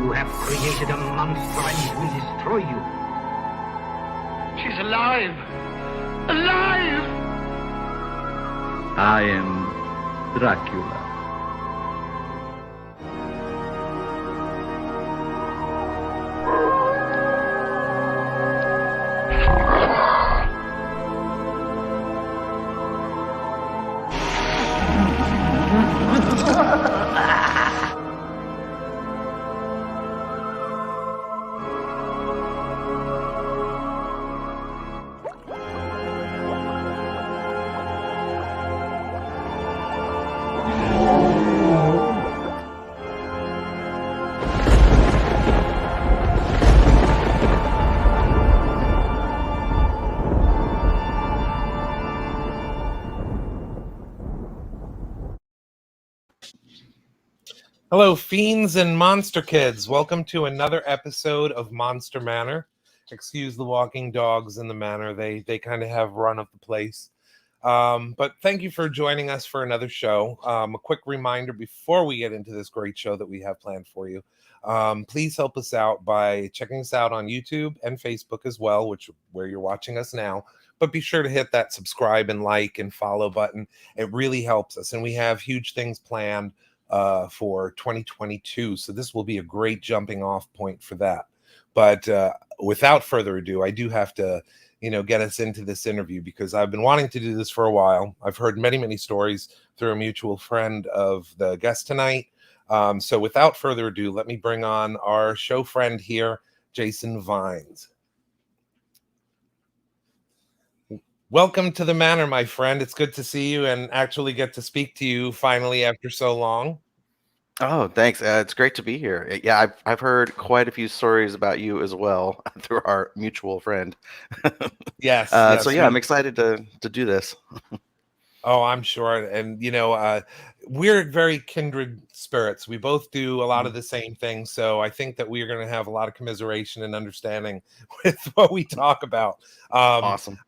You have created a monster and it will destroy you. She's alive! Alive! I am Dracula. Hello, fiends and monster kids. Welcome to another episode of Monster Manor. Excuse the walking dogs in the manor. They kind of have run of the place. But thank you for joining us for another show. A quick reminder before we get into this great show that we have planned for you. Please help us out by checking us out on YouTube and Facebook as well, where you're watching us now. But be sure to hit that subscribe and like and follow button. It really helps us. And we have huge things planned for 2022. So this will be a great jumping off point for that. But without further ado, I do have to, get us into this interview because I've been wanting to do this for a while. I've heard many, many stories through a mutual friend of the guest tonight. So without further ado, let me bring on our show friend here, Jason Vines. Welcome to the Manor, my friend. It's good to see you and actually get to speak to you finally after so long. Oh, thanks. It's great to be here. Yeah, I've heard quite a few stories about you as well through our mutual friend. Yes. So yeah, I'm excited to do this. Oh, I'm sure. And, we're very kindred spirits. We both do a lot of the same things. So I think that we are going to have a lot of commiseration and understanding with what we talk about. Awesome.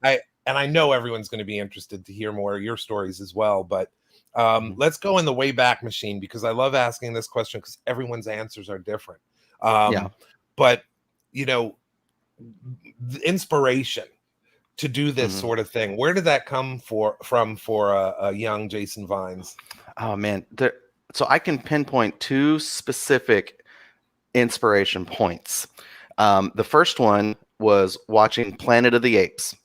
I know everyone's going to be interested to hear more of your stories as well. But let's go in the way back machine because I love asking this question because everyone's answers are different. But, the inspiration to do this sort of thing, where did that come from for a young Jason Vines? Oh, man. So I can pinpoint two specific inspiration points. The first one was watching Planet of the Apes.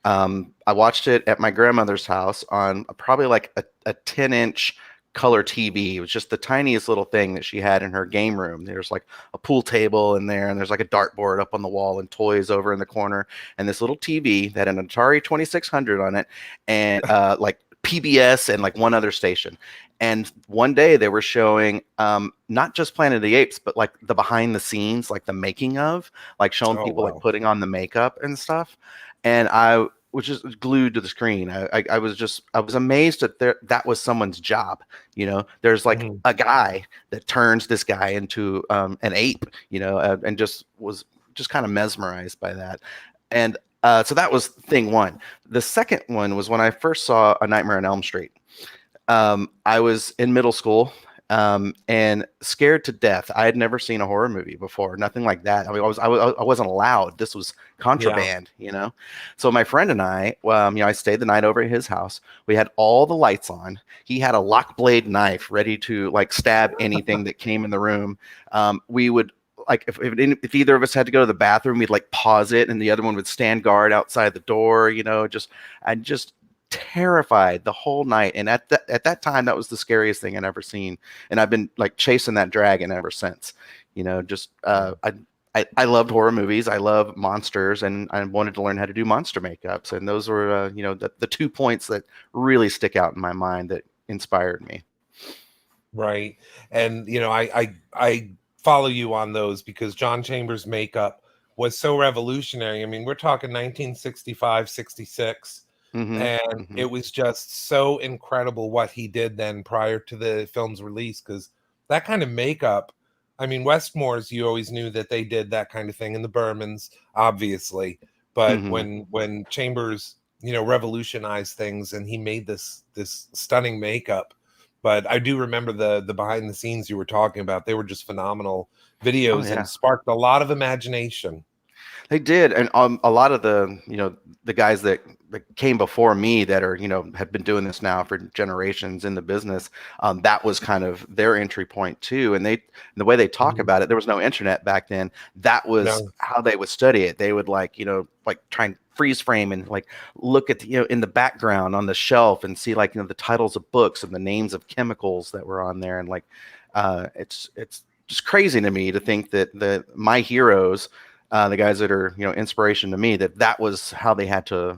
I watched it at my grandmother's house on probably like a 10-inch color TV. It was just the tiniest little thing that she had in her game room. There's like a pool table in there, and there's like a dartboard up on the wall and toys over in the corner, and this little TV that had an Atari 2600 on it, and like PBS and like one other station. And one day they were showing not just Planet of the Apes, but like the behind the scenes, like the making of, like showing people like putting on the makeup and stuff. And I was just glued to the screen. I was amazed that was someone's job. There's like a guy that turns this guy into an ape, and just was kind of mesmerized by that. And so that was thing one. The second one was when I first saw A Nightmare on Elm Street. I was in middle school and scared to death. I had never seen a horror movie before, nothing like that. I mean, I wasn't allowed. This was contraband, So my friend and I, I stayed the night over at his house. We had all the lights on. He had a lock blade knife ready to like stab anything that came in the room. We would like if either of us had to go to the bathroom, we'd like pause it, and the other one would stand guard outside the door. I just terrified the whole night. And at that time, that was the scariest thing I'd ever seen. And I've been like chasing that dragon ever since. I loved horror movies. I love monsters, and I wanted to learn how to do monster makeups. And those were, the 2 points that really stick out in my mind that inspired me. Right. And, I follow you on those because John Chambers' makeup was so revolutionary. I mean, we're talking 1965, 66. It was just so incredible what he did then prior to the film's release, because that kind of makeup, I mean, Westmore's, you always knew that they did that kind of thing, and the Bermans, obviously. But when Chambers, revolutionized things and he made this stunning makeup, But I do remember the behind the scenes you were talking about. They were just phenomenal Oh videos yeah. and sparked a lot of imagination. They did, and a lot of the guys that came before me that are have been doing this now for generations in the business. That was kind of their entry point too, and the way they talk Mhm. about it, there was no internet back then. That was No. how they would study it. They would like try and freeze frame and like look at in the background on the shelf and see like the titles of books and the names of chemicals that were on there, and like it's just crazy to me to think that my heroes, the guys that are inspiration to me, that was how they had to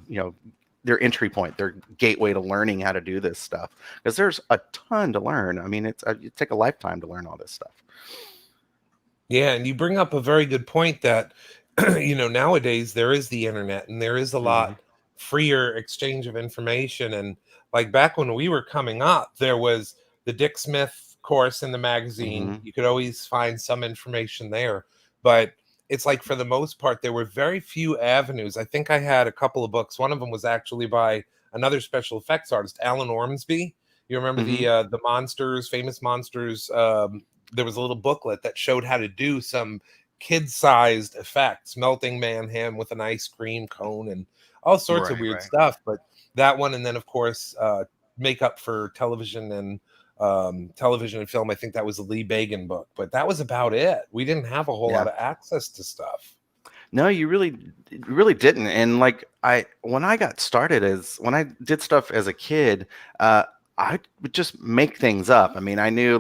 their entry point, their gateway to learning how to do this stuff, because there's a ton to learn. I mean, it take a lifetime to learn all this stuff. Yeah, and you bring up a very good point that nowadays there is the internet and there is a Hmm. lot freer exchange of information. And like back when we were coming up, there was the Dick Smith course in the magazine. Hmm. You could always find some information there, but it's like for the most part there were very few avenues. I think I had a couple of books. One of them was actually by another special effects artist, Alan Ormsby. You remember Hmm. the monsters, famous monsters? There was a little booklet that showed how to do some kid-sized effects, melting man ham with an ice cream cone and all sorts of Right, weird right. stuff. But that one, and then of course, makeup for television and film. I think that was a Lee Bagan book, but that was about it. We didn't have a whole Yeah. lot of access to stuff. No, you really didn't. And like when I got started, as when I did stuff as a kid, I would just make things up. I mean, I knew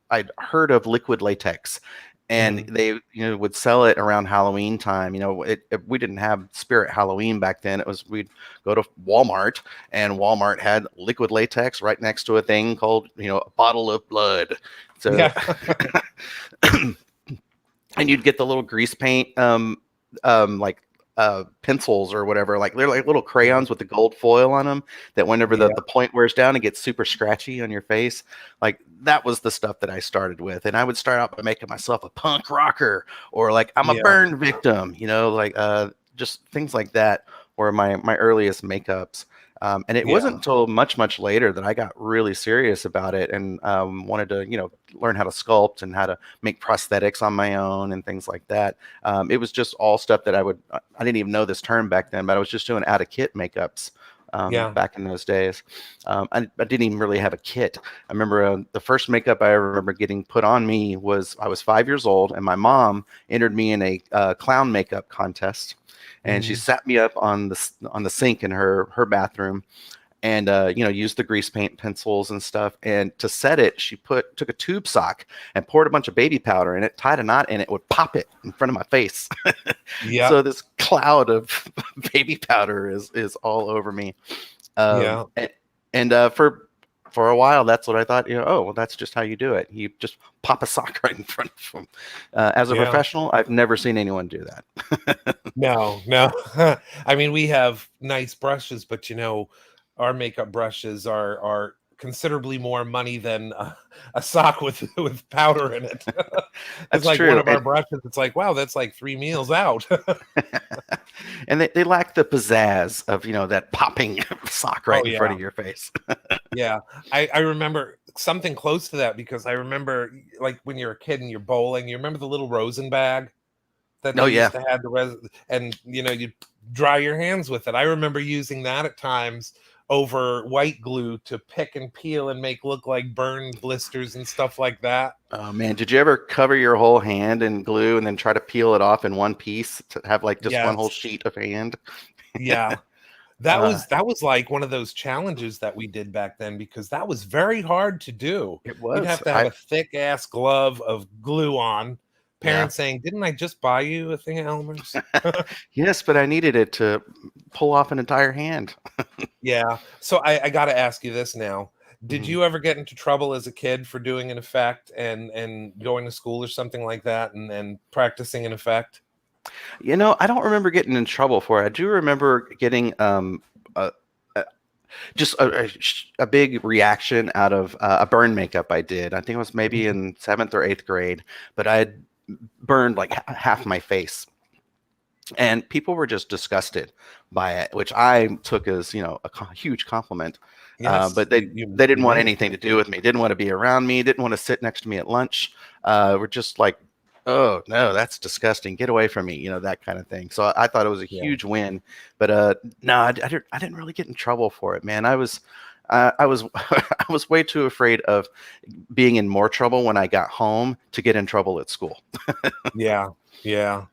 I'd heard of liquid latex, and Mhm. they would sell it around Halloween time. We didn't have Spirit Halloween back then. We'd go to Walmart, and Walmart had liquid latex right next to a thing called a bottle of blood. So Yeah. and you'd get the little grease paint like pencils or whatever, like they're like little crayons with the gold foil on them, that whenever Yeah. the point wears down, it gets super scratchy on your face. Like that was the stuff that I started with, and I would start out by making myself a punk rocker, or like I'm a Yeah. burn victim, like just things like that were my earliest makeups. And it wasn't Yeah. until much later that I got really serious about it, and wanted to learn how to sculpt and how to make prosthetics on my own and things like that. It was just all stuff that I didn't even know this term back then, but I was just doing out of kit makeups Yeah. back in those days. I didn't even really have a kit. I remember the first makeup I ever remember getting put on me was I was 5 years old, and my mom entered me in a clown makeup contest, and she Mhm. sat me up on the sink in her bathroom, and used the grease paint pencils and stuff. And to set it, she took a tube sock and poured a bunch of baby powder in it, tied a knot, and it would pop it in front of my face. Yeah. So this cloud of baby powder is all over me. Yeah. And for a while, that's what I thought. Oh, well, that's just how you do it. You just pop a sock right in front of them. As a Yeah. professional, I've never seen anyone do that. No, no. I mean, we have nice brushes, but our makeup brushes are considerably more money than a sock with powder in it. It's That's like one true. of our brushes. It's like, wow, that's like 3 meals out. And they lack the pizzazz of that popping sock right Oh in front yeah, of your face. yeah. I remember something close to that because I remember like when you're a kid and you're bowling. You remember the little Rosen bag that Oh they yeah. used to have and you'd dry your hands with it. I remember using that at times over white glue to pick and peel and make look like burned blisters and stuff like that. Oh man, did you ever cover your whole hand in glue and then try to peel it off in one piece to have like just one whole Yes. sheet of hand? Yeah. That Uh, was that was like one of those challenges that we did back then because that was very hard to do. it You'd was. have to have a thick ass glove of glue on. Yeah. Parents saying, "Didn't I just buy you a thing of Elmer's?" Yes, but I needed it to pull off an entire hand. Yeah. So I got to ask you this now. Did Mhm. you ever get into trouble as a kid for doing an effect and going to school or something like that and practicing an effect? I don't remember getting in trouble for it. I do remember getting a, a, just a big reaction out of a burn makeup I did. I think it was maybe Mhm. in seventh or eighth grade, but I had burned like half my face. and people were just disgusted by it, which I took as a huge compliment. Yes, But they you they didn't want may. anything to do with me, didn't want to be around me, didn't want to sit next to me at lunch. Were just like, oh no, that's disgusting, get away from me, that kind of thing. So I thought it was a Yeah. huge win. But no, I didn't really get in trouble for it, man. I was I was way too afraid of being in more trouble when I got home to get in trouble at school. Yeah. Yeah.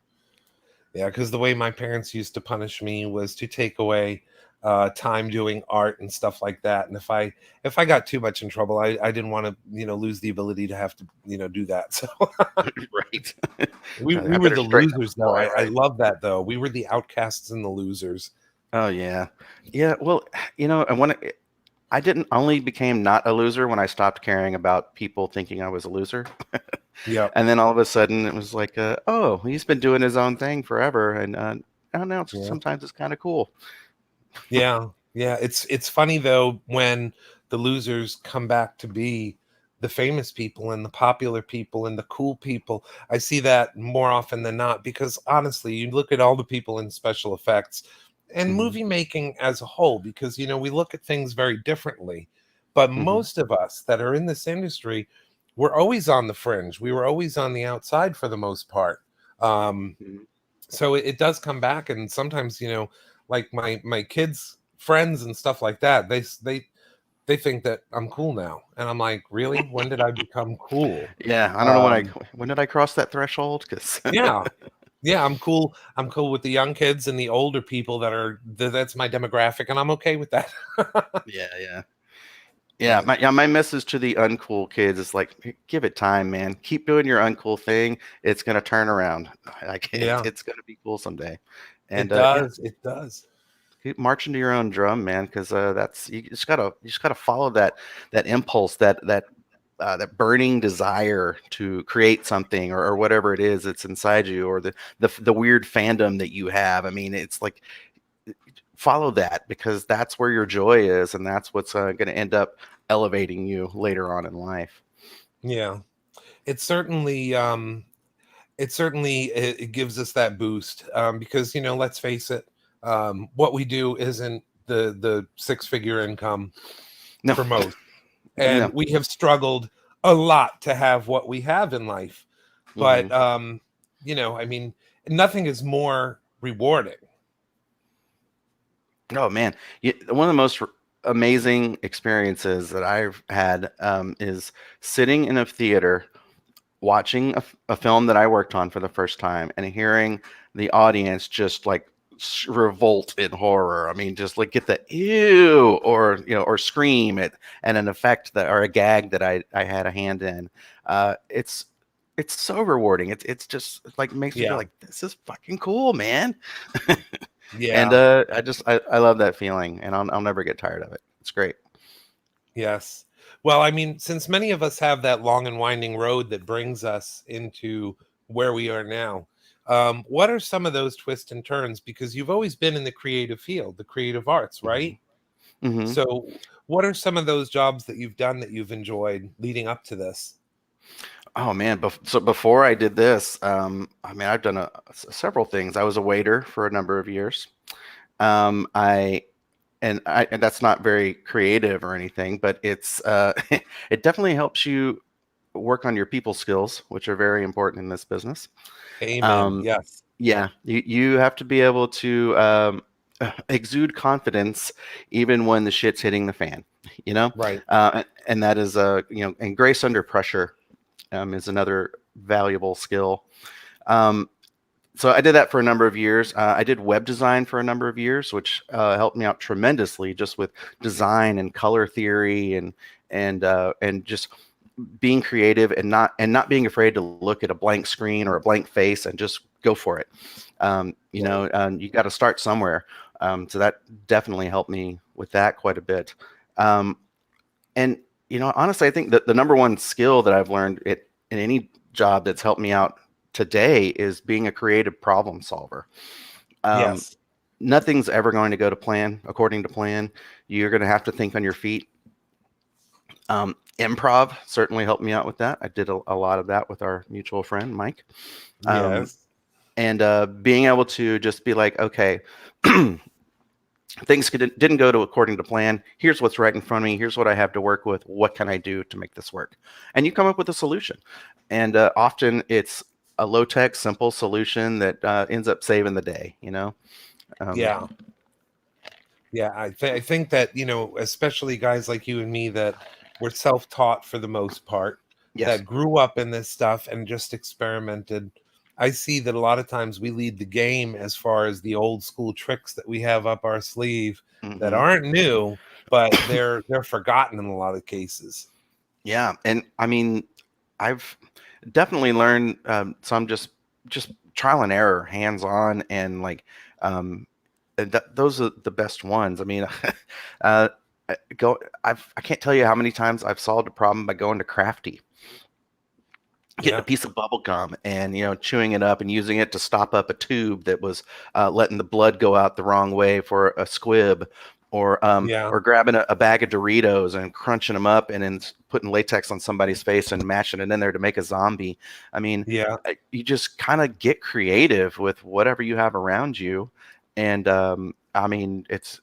Yeah, because the way my parents used to punish me was to take away time doing art and stuff like that. And if I got too much in trouble, I didn't want to lose the ability to have to do that. So Right. we I were better the straighten up losers the though. boy, I right? love that though. We were the outcasts and the losers. Oh yeah, yeah. Well, and I didn't only became not a loser when I stopped caring about people thinking I was a loser, Yep. and then all of a sudden it was like, oh, he's been doing his own thing forever, and I don't know. Yeah. Sometimes it's kind of cool. Yeah. Yeah. It's funny though when the losers come back to be the famous people and the popular people and the cool people. I see that more often than not because honestly, you look at all the people in special effects and Hmm. movie making as a whole, because we look at things very differently. But Hmm. most of us that are in this industry, we're always on the fringe. We were always on the outside for the most part. Um, Hmm. so it does come back, and sometimes like my kids friends and stuff like that, they think that I'm cool now, and I'm like, really, when did I become cool? Yeah, I don't know um when did I cross that threshold? Because yeah, yeah, I'm cool with the young kids and the older people that's my demographic, and I'm okay with that. yeah, yeah. Yeah, But my message to the uncool kids is like, give it time, man. Keep doing your uncool thing. It's gonna turn around. Like yeah, it's gonna be cool someday. And it yeah, does, it does. keep marching to your own drum, man. Because that's you just gotta follow that impulse, that burning desire to create something or whatever it is that's inside you, or the weird fandom that you have. I mean, it's like follow that because that's where your joy is, and that's what's going to end up elevating you later on in life. Yeah, it certainly it gives us that boost, because let's face it, what we do isn't the six-figure income No, for most, no. and we have struggled a lot to have what we have in life. Hmm. But I mean, nothing is more rewarding. Oh man, one of the most amazing experiences that I've had is sitting in a theater watching a film that I worked on for the first time and hearing the audience just like revolt in horror. I mean, just like get the ew or or scream at an effect that or a gag that I had a hand in. It's so rewarding. It's just like makes me feel Yeah, like this is fucking cool, man. And yeah, I love that feeling, and I'll never get tired of it. It's great. yes. Well, I mean, since many of us have that long and winding road that brings us into where we are now, what are some of those twists and turns? Because you've always been in the creative field, the creative arts, Hmm. right? Hmm. So, what are some of those jobs that you've done that you've enjoyed leading up to this? Oh man, so before I did this, I mean, I've done several things. I was a waiter for a number of years. I and that's not very creative or anything, but it's it definitely helps you work on your people skills, which are very important in this business. Amen. Um, Yes. yeah, you have to be able to exude confidence even when the shit's hitting the fan. You know, Right. and that is and grace under pressure is another valuable skill. Um, so I did that for a number of years. I did web design for a number of years, which helped me out tremendously, just with design and color theory and just being creative and not being afraid to look at a blank screen or a blank face and just go for it. Right. You got to start somewhere. So that definitely helped me with that quite a bit. Um, and honestly, I think that the number one skill that I've learned in any job that's helped me out today is being a creative problem solver. Um, Yes. Nothing's ever going to go to plan, according to plan. You're going to have to think on your feet. Improv certainly helped me out with that. I did a lot of that with our mutual friend, Mike. Um, Yes. and being able to just be like, okay, things didn't go to according to plan. Here's what's right in front of me. Here's what I have to work with. What can I do to make this work? And you come up with a solution. And often it's a low tech, simple solution that ends up saving the day. Yeah. Yeah, I think that, especially guys like you and me that were self-taught for the most part, Yes. that grew up in this stuff and just experimented. I see that a lot of times we lead the game as far as the old school tricks that we have up our sleeve that Hmm. aren't new, but they're forgotten in a lot of cases. Yeah, and I mean, I've definitely learned some just trial and error, hands on, and like and those are the best ones. I mean, uh, I can't tell you how many times I've solved a problem by going to Crafty, getting a Yeah. piece of bubble gum and chewing it up and using it to stop up a tube that was letting the blood go out the wrong way for a squib, Yeah. or grabbing a bag of Doritos and crunching them up and then putting latex on somebody's face and mashing it in there to make a zombie. I mean, Yeah. you just kind of get creative with whatever you have around you, and I mean, it's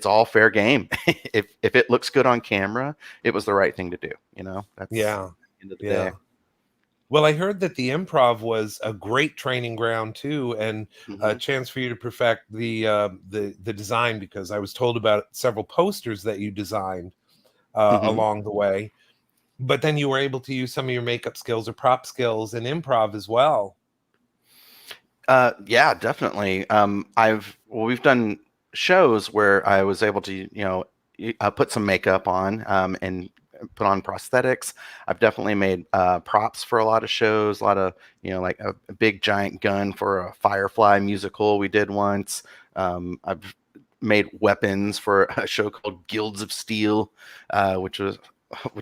all fair game. If it looks good on camera, it was the right thing to do. That's Yeah. the end of the day. Yeah. Well, I heard that the improv was a great training ground too, and a Hmm. chance for you to perfect the design, because I was told about several posters that you designed Hmm. along the way. But then you were able to use some of your makeup skills or prop skills in improv as well. Yeah, definitely. We've done shows where I was able to, put some makeup on, and put on prosthetics. I've definitely made props for a lot of shows, a lot of, like a big giant gun for a Firefly musical we did once. I've made weapons for a show called Guilds of Steel, which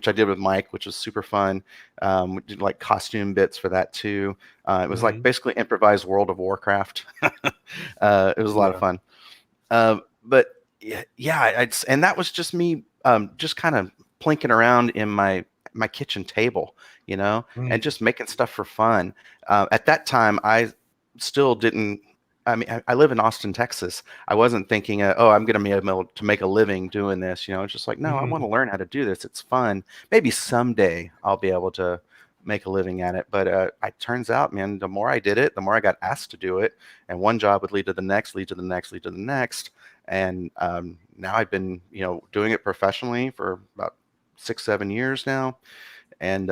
I did with Mike, which was super fun. We did like costume bits for that too. It was like Hmm. basically improvised World of Warcraft. It was a lot of Yeah. fun. But yeah, and that was just me, just kind of plinking around in my kitchen table, and Mm. just making stuff for fun. At that time, I still didn't. I mean, I live in Austin, Texas. I wasn't thinking, oh, I'm going to be able to make a living doing this. It's just like, no, I want to Mhm. learn how to do this. It's fun. Maybe someday I'll be able to make a living at it. But it turns out, man, the more I did it, the more I got asked to do it, and one job would lead to the next, lead to the next, lead to the next, and now I've been, doing it professionally for about 6, 7 years now, and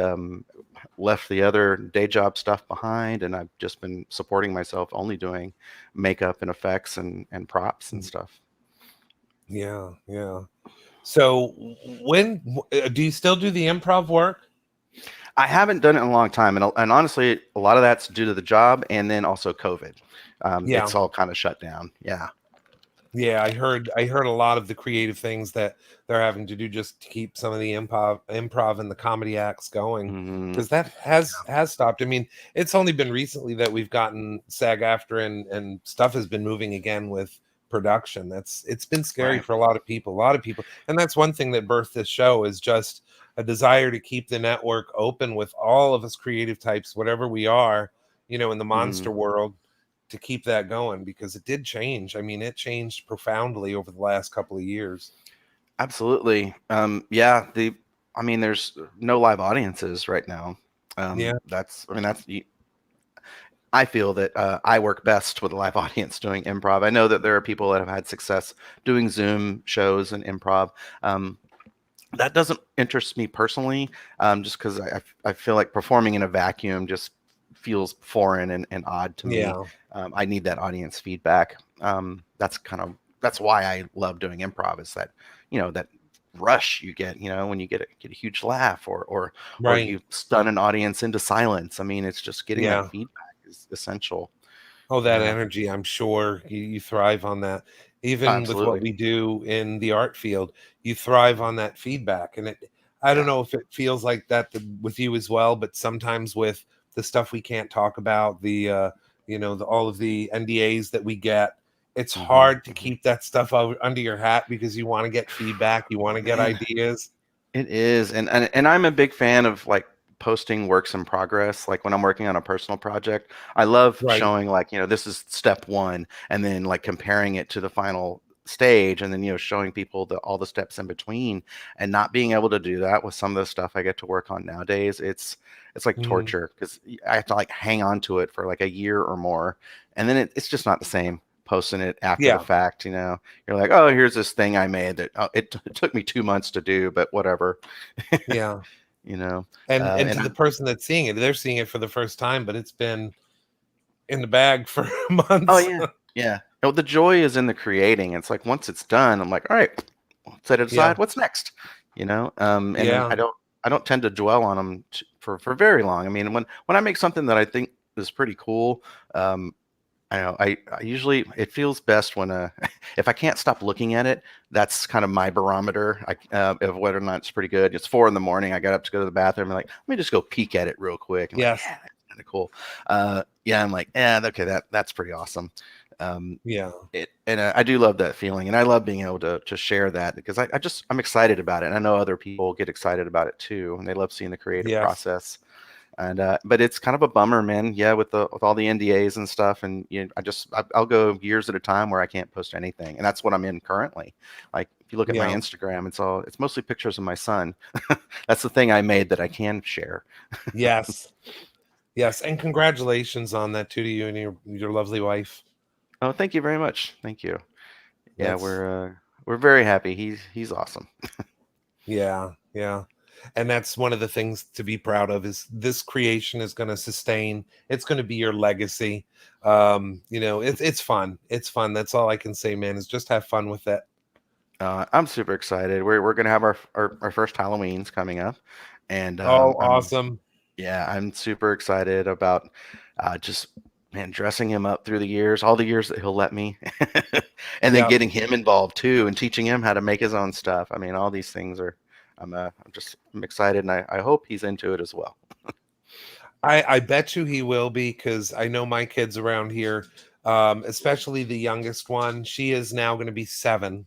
left the other day job stuff behind, and I've just been supporting myself only doing makeup and effects and props and Mm. stuff. Yeah. Yeah. So do you still do the improv work? I haven't done it in a long time, and honestly, a lot of that's due to the job and then also COVID. Yeah. It's all kind of shut down. Yeah. Yeah, I heard a lot of the creative things that they're having to do just to keep some of the improv and the comedy acts going, Hmm. because that has stopped. I mean, it's only been recently that we've gotten SAG-AFTRA and stuff has been moving again with production. It's been scary Right. for a lot of people. A lot of people, and that's one thing that birthed this show is just a desire to keep the network open with all of us creative types, whatever we are, in the monster Hmm. world, to keep that going, because it did change. I mean, it changed profoundly over the last couple of years. Absolutely. Yeah. I mean, there's no live audiences right now. Yeah. I mean, I feel that I work best with a live audience doing improv. I know that there are people that have had success doing Zoom shows and improv. Um, that doesn't interest me personally, just because I feel like performing in a vacuum just feels foreign and odd to me. Yeah. I need that audience feedback. That's why I love doing improv, is that that rush you get, when you get a huge laugh, or Right. you stun an audience into silence. I mean, it's just getting that Yeah. feedback is essential. Oh, that Yeah, energy, I'm sure you thrive on that. Even with what absolutely. we do in the art field, you thrive on that feedback. And I don't Yeah. know if it feels like that with you as well, but sometimes with the stuff we can't talk about, all of the NDAs that we get, it's Hmm. hard to keep that stuff under your hat because you want to get feedback, you want to get Man, ideas. it is, and I'm a big fan of like posting works in progress. Like when I'm working on a personal project, I love Right. showing like, this is step one, and then like comparing it to the final stage, and then showing people all the steps in between. And not being able to do that with some of the stuff I get to work on nowadays, it's like Mhm. torture, because I have to like hang on to it for like a year or more, and then it's just not the same posting it after the Yeah. fact. You're like, oh, here's this thing I made that it took me 2 months to do, but whatever. Yeah. you know And and to the person that's seeing it, they're seeing it for the first time, but it's been in the bag for Oh months. yeah, yeah. No, the joy is in the creating. It's like once it's done, I'm like, all right, set it Yeah. aside. What's next? And then Yeah. I don't tend to dwell on them for very long. I mean, when I make something that I think is pretty cool, I know I usually, it feels best when if I can't stop looking at it, that's kind of my barometer of whether or not it's pretty good. It's 4 a.m. I got up to go to the bathroom. I'm like, let me just go peek at it real quick. I'm like, Yes. yeah, that's kind of cool. Yeah, I'm like, yeah, okay, that's pretty awesome. Yeah. I do love that feeling, and I love being able to share that, because I'm excited about it, and I know other people get excited about it too, and they love seeing the creative Yes. process. And but it's kind of a bummer, man. Yeah, with all the NDAs and stuff, and I'll go years at a time where I can't post anything, and that's what I'm in currently. Like if you look at my Yeah. Instagram, it's mostly pictures of my son. That's the thing I made that I can share. Yes. Yes. And congratulations on that too, to you and your lovely wife. Oh, thank you very much. Thank you. Yeah, That's we're very happy. He's awesome. Yeah. Yeah. And that's one of the things to be proud of, is this creation is going to sustain. It's going to be your legacy. It's fun. It's fun. That's all I can say, man, is just have fun with it. I'm super excited. We're gonna have our first Halloween's coming up, and Oh, awesome. I'm super excited about just, man, dressing him up through the years, all the years that he'll let me, and then Yeah. getting him involved too, and teaching him how to make his own stuff. I mean, all these things are, I'm excited, and I hope he's into it as well. I bet you he will be, because I know my kids around here, especially the youngest one. She is now going to be 7,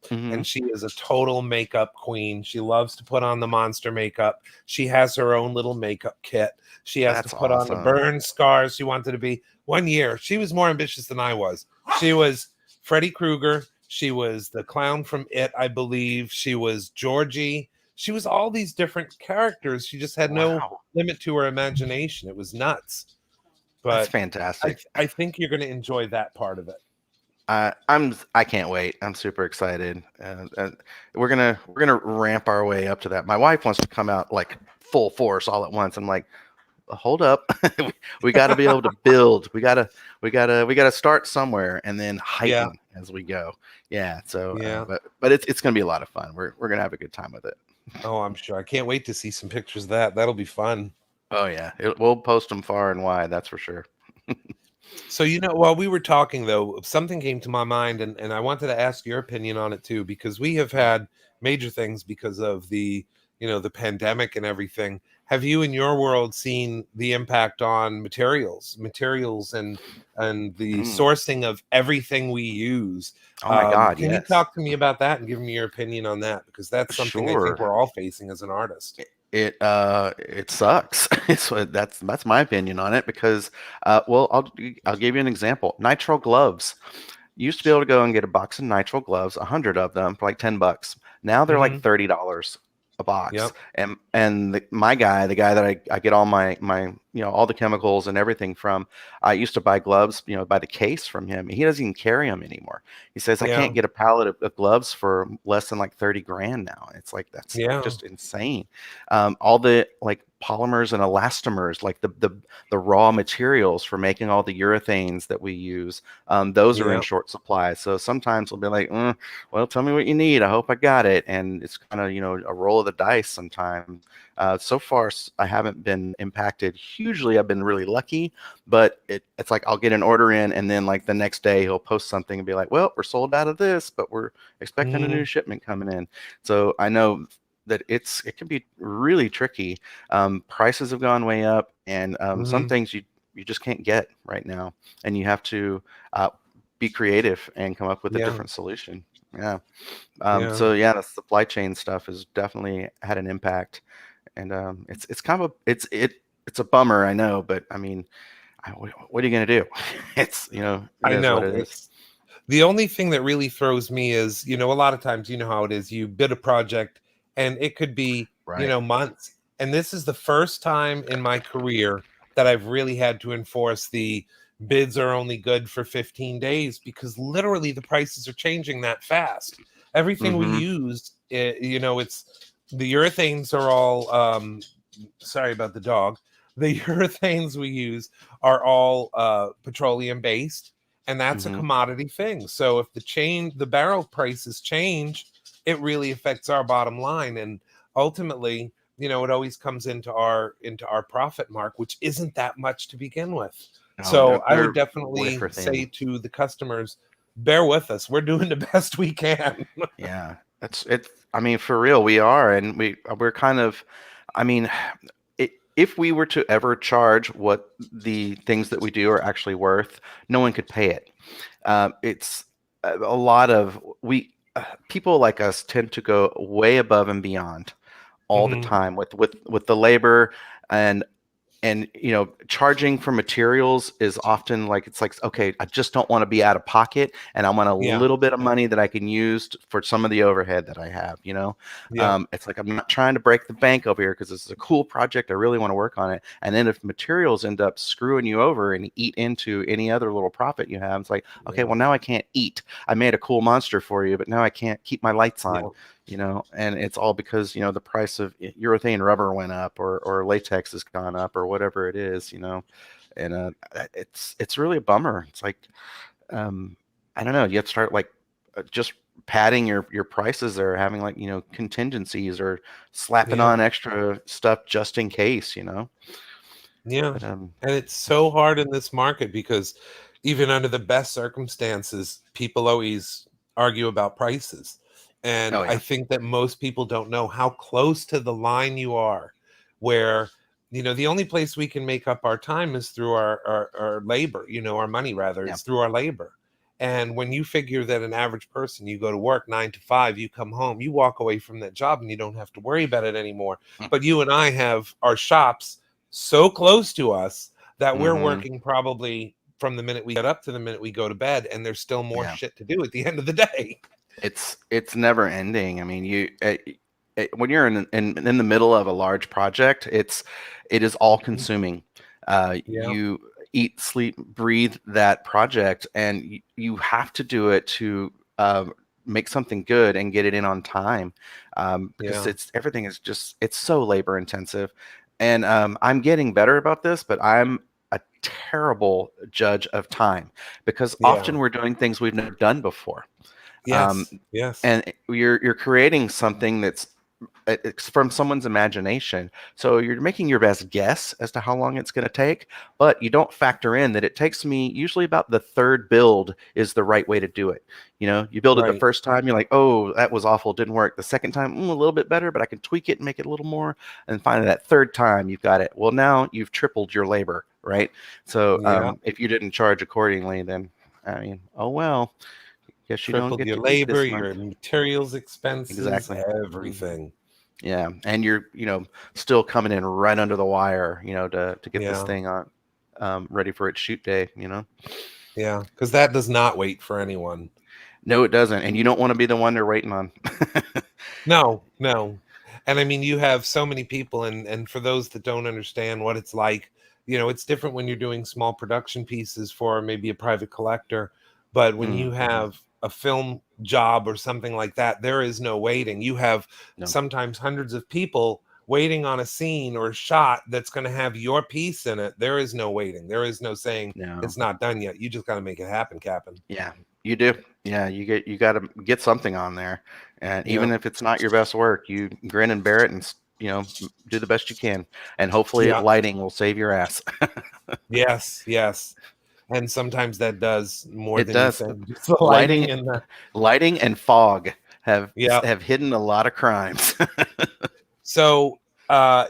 Hmm. and she is a total makeup queen. She loves to put on the monster makeup. She has her own little makeup kit. She has to That's put on the awesome. burn scars. She wanted to be. One year, she was more ambitious than I was. She was Freddy Krueger. She was the clown from It, I believe. She was Georgie. She was all these different characters. She just had no Wow, limit to her imagination. It was nuts. that's But I, fantastic. I think you're going to enjoy that part of it. I can't wait. I'm super excited. And we're gonna ramp our way up to that. My wife wants to come out like full force all at once. I'm like, hold up. We got to be able to build. We got to start somewhere and then Yeah. heighten as we go. Yeah. So, Yeah. but it's gonna be a lot of fun. We're gonna have a good time with it. Oh, I'm sure. I can't wait to see some pictures of that. That'll be fun. Oh yeah, we'll post them far and wide. That's for sure. So, while we were talking, though, something came to my mind, and I wanted to ask your opinion on it too, because we have had major things because of the pandemic and everything. Have you in your world seen the impact on materials and the Mm. sourcing of everything we use? Oh my God, Can you yes. talk to me about that and give me your opinion on that? Because that's something I think Sure. we're all facing as an artist. It sucks. That's my opinion on it, because well, I'll give you an example. Nitrile gloves. You used to be able to go and get a box of nitrile gloves, 100 of them for like $10. Now they're like Hmm. $30 a box. Yep. And the guy that I get all my all the chemicals and everything from, I used to buy gloves, by the case from him. He doesn't even carry them anymore. He says I Yeah. can't get a pallet of gloves for less than like 30 grand now. It's like, that's Yeah. just insane. All the like polymers and elastomers, like the raw materials for making all the urethanes that we use, those are in Yeah. short supply. So sometimes we'll be like, well, tell me what you need. I hope I got it. And it's kind of, a roll of the dice sometimes. So far, I haven't been impacted hugely. I've been really lucky, but it's like I'll get an order in, and then like the next day he'll post something and be like, well, we're sold out of this, but we're expecting a new Mhm. shipment coming in. So I know that it can be really tricky. Prices have gone way up, and some Mhm. things you just can't get right now, and you have to uh, be creative and come up with a Yeah. different solution. Yeah. Yeah. So yeah, the supply chain stuff has definitely had an impact. and it's kind of it's a bummer, I know, but I mean, what are you gonna do? It's it I is what know. it is. It's the only thing that really throws me is, a lot of times, how it is, you bid a project and it could be, Right. months. And this is the first time in my career that I've really had to enforce the bids are only good for 15 days because literally the prices are changing that fast. Everything we Mm-hmm. use, it's the urethanes are all, sorry about the dog. The urethanes we use are all petroleum based, and that's a Mm-hmm. commodity thing. So if the barrel prices change, it really affects our bottom line, and ultimately, it always comes into our profit mark, which isn't that much to begin with. Oh, So I would they're wafer definitely say thin. to the customers, bear with us. We're doing the best we can. Yeah, it's. I mean, for real, we are, and we're kind of. I mean, if we were to ever charge what the things that we do are actually worth, no one could pay it. It's a lot of people like us tend to go way above and beyond all the Mhm. time with the labor and charging for materials is often like it's like, okay, I just don't want to be out of pocket, and I want a Yeah, little bit of money that I can use for some of the overhead that I have. yeah, It's like I'm not trying to break the bank over here because this is a cool project. I really want to work on it. And then if materials end up screwing you over and eat into any other little profit you have, it's like, okay, yeah, well, now I can't eat. I made a cool monster for you, but now I can't keep my lights on. yeah. And it's all because the price of urethane rubber went up, or latex has gone up, or whatever it is. And it's really a bummer. It's like, um I don't know, you have to start like just padding your prices, or having like contingencies, or slapping Yeah. on extra stuff just in case. Yeah. But And it's so hard in this market because even under the best circumstances, people always argue about prices. And oh I yeah. think that most people don't know how close to the line you are, where, the only place we can make up our time is through our labor, our money rather, Yeah. is through our labor. And when you figure that an average person, you go to work 9 to 5, you come home, you walk away from that job and you don't have to worry about it anymore. But you and I have our shops so close to us that we're Mm-hmm. working probably from the minute we get up to the minute we go to bed, and there's still more Yeah. shit to do at the end of the day. It's never ending. I mean, when you're in the middle of a large project, it is all consuming. Yeah, You eat, sleep, breathe that project, and you have to do it to make something good and get it in on time, because yeah, everything is just, it's so labor intensive. And I'm getting better about this, but I'm a terrible judge of time, because yeah. often we're doing things we've never done before. um, Yes, yes, and you're creating something that's it's from someone's imagination. So you're making your best guess as to how long it's going to take, but you don't factor in that it takes me usually about the third build is the right way to do it. You build it the right. first time, you're like, oh, that was awful, didn't work. The second time, a little bit better, but I can tweak it and make it a little more. And finally, that third time, you've got it. Well, now you've tripled your labor, right? So Yeah. if you didn't charge accordingly, then I mean, oh well. Guess you don't Tripled get your to eat labor, this month. your materials expenses, Exactly. Mhm. everything. Yeah, and you're still coming in right under the wire, to get this Yeah, thing on ready for its shoot day. yeah, because that does not wait for anyone. No, it doesn't, and you don't want to be the one they're waiting on. No, no. And I mean, you have so many people, and for those that don't understand what it's like, it's different when you're doing small production pieces for maybe a private collector, but when you Mm-hmm. have a film job or something like that, there is no waiting. You have No, sometimes hundreds of people waiting on a scene or a shot that's going to have your piece in it. There is no waiting. There is no saying no, it's not done yet. You just got to make it happen, Captain. yeah, you do. Yeah, you got to get something on there, and Yeah. even if it's not your best work, you grin and bear it, and do the best you can, and hopefully Yeah. lighting will save your ass. Yes, yes. And sometimes that does more It than you does. think. Just the Lighting, lighting and the lighting and fog have yeah. have hidden a lot of crimes. So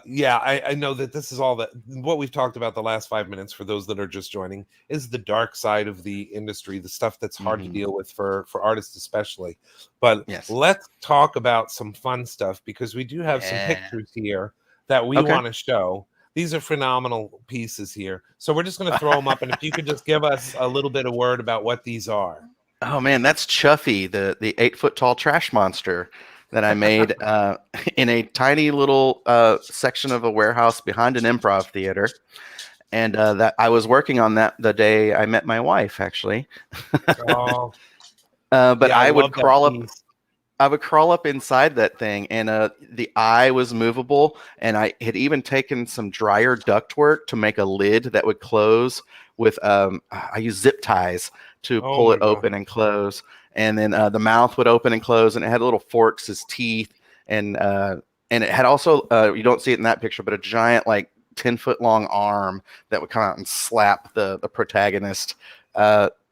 yeah, I know that this is all that what we've talked about the last 5 minutes for those that are just joining is the dark side of the industry, the stuff that's hard to Hmm. deal with for artists especially. But Yes. let's talk about some fun stuff because we do have some Yeah. pictures here that we Okay. want to show. These are phenomenal pieces here. So we're just going to throw them up. And if you could just give us a little bit of word about what these are. Oh man, that's Chuffy, the 8 foot tall trash monster that I made in a tiny little section of a warehouse behind an improv theater. And that I was working on that the day I met my wife, actually. Oh, But yeah, I I would love that crawl up. piece. I would crawl up inside that thing, and the eye was movable, and I had even taken some dryer ductwork to make a lid that would close with. I use zip ties to Oh pull my it God. open and close, and then the mouth would open and close, and it had little forks as teeth, and it had also you don't see it in that picture, but a giant 10-foot long arm that would come out and slap the protagonist.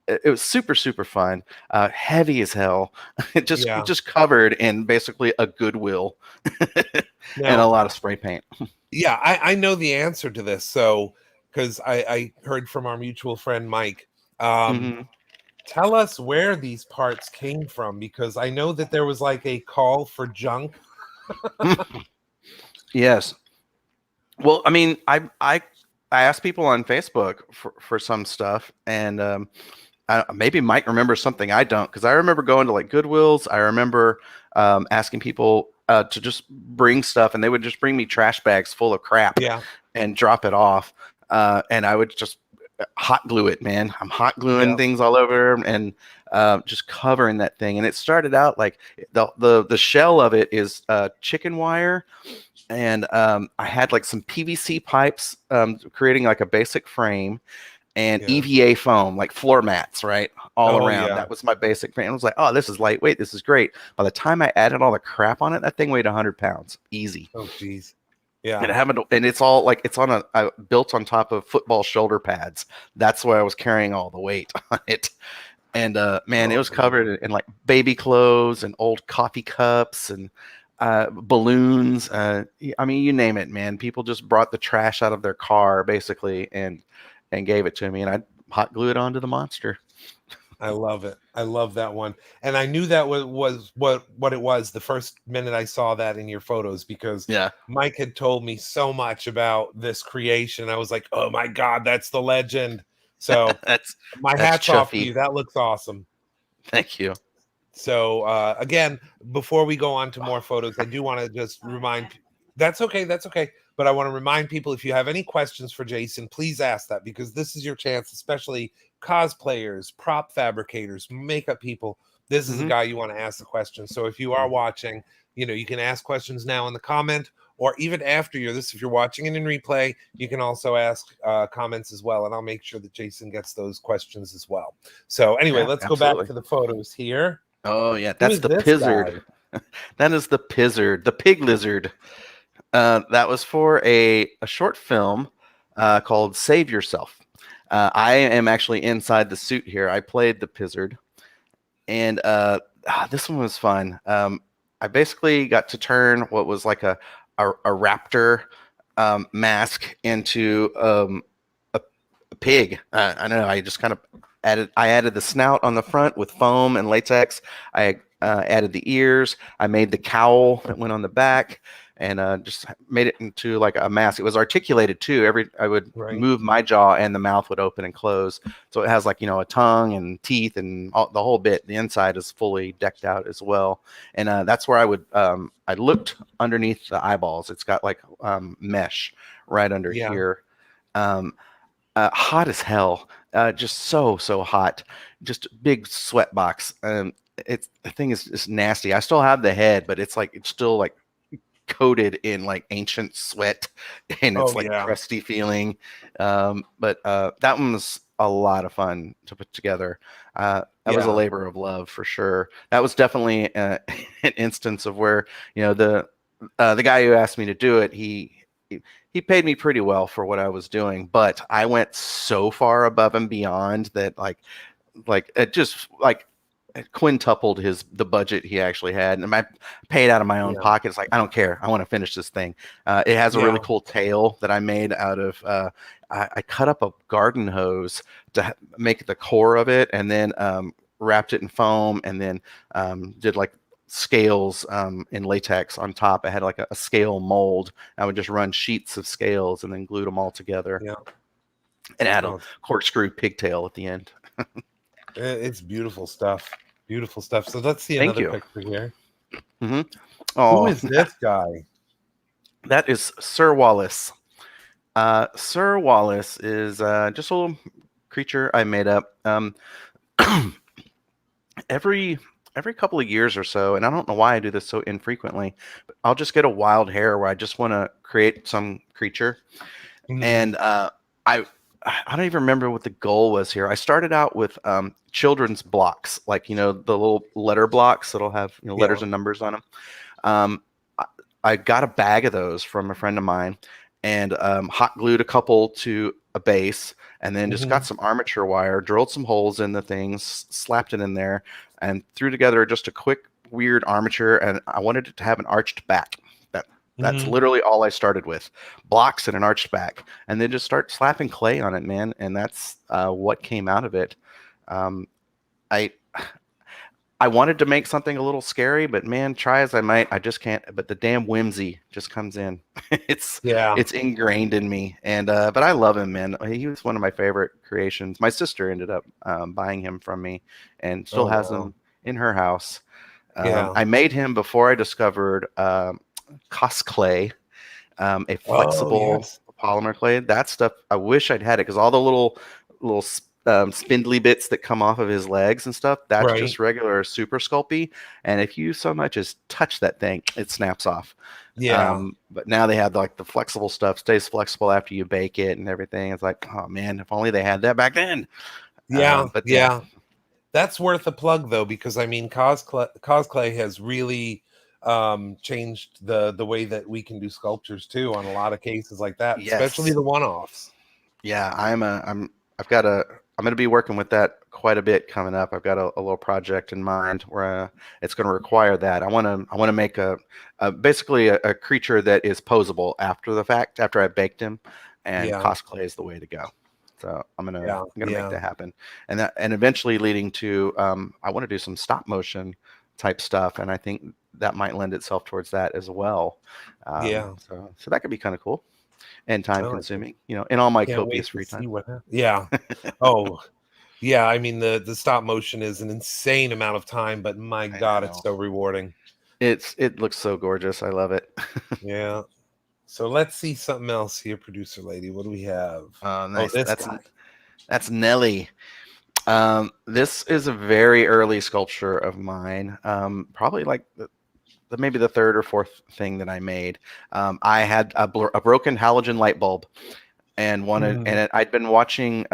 It was super super fun, heavy as hell. It Yeah. just covered in basically a Goodwill and a Now, lot of spray paint. yeah, I know the answer to this. So, because I heard from our mutual friend Mike. Um, Mhm. Tell us where these parts came from, because I know that there was like a call for junk. Yes. Well, I mean, I asked people on Facebook for some stuff, and maybe Mike remembers something I don't, because I remember going to Goodwills. I remember asking people to just bring stuff, and they would just bring me trash bags full of crap Yeah. and drop it off, and I would just hot glue it, man. I'm hot gluing Yeah. things all over and just covering that thing. And it started out like the shell of it is chicken wire, and I had some PVC pipes, creating a basic frame, and Yeah. EVA foam, floor mats, right, all Oh around. yeah. That was my basic frame. I was like, oh, this is lightweight. This is great. By the time I added all the crap on it, that thing weighed 100 pounds, easy. Oh geez. And Yeah. it's all it's on built on top of football shoulder pads. That's where I was carrying all the weight on it. And man, it was Awesome. covered in baby clothes and old coffee cups and balloons. I mean, you name it, man. People just brought the trash out of their car basically and gave it to me, and I hot glue it onto the monster. I love it. I love that one. And I knew that was what it was the first minute I saw that in your photos, because Yeah, Mike had told me so much about this creation. I was like, oh my God, that's the legend. So that's my that's hat's off to Chuffy. you. That looks awesome. Thank you. So again, before we go on to more photos, I do want to just remind. That's okay. That's okay. But I want to remind people, if you have any questions for Jason, please ask that, because this is your chance, especially cosplayers, prop fabricators, makeup people. This is a Hmm. guy you want to ask the question. So if you are watching, you can ask questions now in the comment, or even after if you're watching it in replay, you can also ask comments as well, and I'll make sure that Jason gets those questions as well. So anyway, Yeah, let's go back absolutely. to the photos here. Oh yeah, Who that's is the this guy? pizzard. That is the pizzard, the pig lizard. That was for a short film called Save Yourself. I am actually inside the suit here. I played the pizzard, and this one was fun. I basically got to turn what was like a raptor mask into a pig. I don't know. I just kind of added the snout on the front with foam and latex. I added the ears. I made the cowl that went on the back, and just made it into a mask. It was articulated too. I would Right. move my jaw, and the mouth would open and close. So it has a tongue and teeth and the whole bit. The inside is fully decked out as well, and that's where I looked underneath the eyeballs. It's got mesh right under Yeah. here. Um, hot as hell, just so hot, just big sweat box. The thing is just nasty. I still have the head, but it's still coated in ancient sweat, and it's Oh yeah. crusty feeling. But that one was a lot of fun to put together. That was a Yeah. labor of love for sure. That was definitely an instance of where the guy who asked me to do it, he paid me pretty well for what I was doing, but I went so far above and beyond that it just it quintupled the budget he actually had, and I paid out of my own Yeah. pocket. It's I don't care. I want to finish this thing. It has a Yeah. really cool tail that I made out of. I cut up a garden hose to make the core of it, and then wrapped it in foam, and then did scales in latex on top. I had like a scale mold. I would just run sheets of scales and then glue them all together Yeah. and add a Oh, corkscrew pigtail at the end. it's beautiful stuff. Beautiful stuff. So let's see Thank another you. picture here. Hmm. Who Oh, is this guy? that is Sir Wallace. Sir Wallace is just a little creature I made up. Every couple of years or so, and I don't know why I do this so infrequently, but I'll just get a wild hair where I just want to create some creature. Mhm. And I don't even remember what the goal was here. I started out with children's blocks, like the little letter blocks that'll have letters Yeah. and numbers on them. I, I got a bag of those from a friend of mine, and hot glued a couple to a base, and then just got some armature wire, drilled some holes in the things, slapped it in there, and threw together just a quick weird armature. And I wanted it to have an arched back. That's literally all I started with, blocks and an arched back, and then just start slapping clay on it, man. And that's what came out of it. Um, I I wanted to make something a little scary, but man, try as I might, I just can't. But the damn whimsy just comes in. it's Yeah. it's ingrained in me, and but I love him, man. He was one of my favorite creations. My sister ended up buying him from me, and still Oh, has wow. him in her house. Yeah. I made him before I discovered cosclay, a Oh, flexible yes. polymer clay. That stuff, I wish I'd had it because all the little spindly bits that come off of his legs and stuff, that's Right. just regular super sculpey. And if you so much as touch that thing, it snaps off. Yeah. But now they have like the flexible stuff, stays flexible after you bake it and everything. It's like, oh man, if only they had that back then. Yeah. But Yeah. That's worth a plug though, because I mean, cosplay has really changed the way that we can do sculptures too on a lot of cases like that, especially yes, the one-offs. yeah, I'm going to be working with that quite a bit coming up. I've got a little project in mind where it's going to require that. I want to make basically a creature that is posable after the fact, after I baked him, and Yeah. cosplay is the way to go. So Yeah. I'm gonna make Yeah. that happen, and eventually leading to I want to do some stop motion type stuff, and I think that might lend itself towards that as well. Yeah. So that could be kind of cool and time Oh, I consuming, in all my can't copious wait to free time. see what happens. Yeah. Oh, yeah. I mean, the stop motion is an insane amount of time, but my I God, it's know. so rewarding. It looks so gorgeous. I love it. Yeah. So let's see something else here, producer lady. What do we have? Oh, Oh, nice. this guy. That's Nelly. This is a very early sculpture of mine. Probably like maybe the third or fourth thing that I made. I had a broken halogen light bulb, and I'd been watching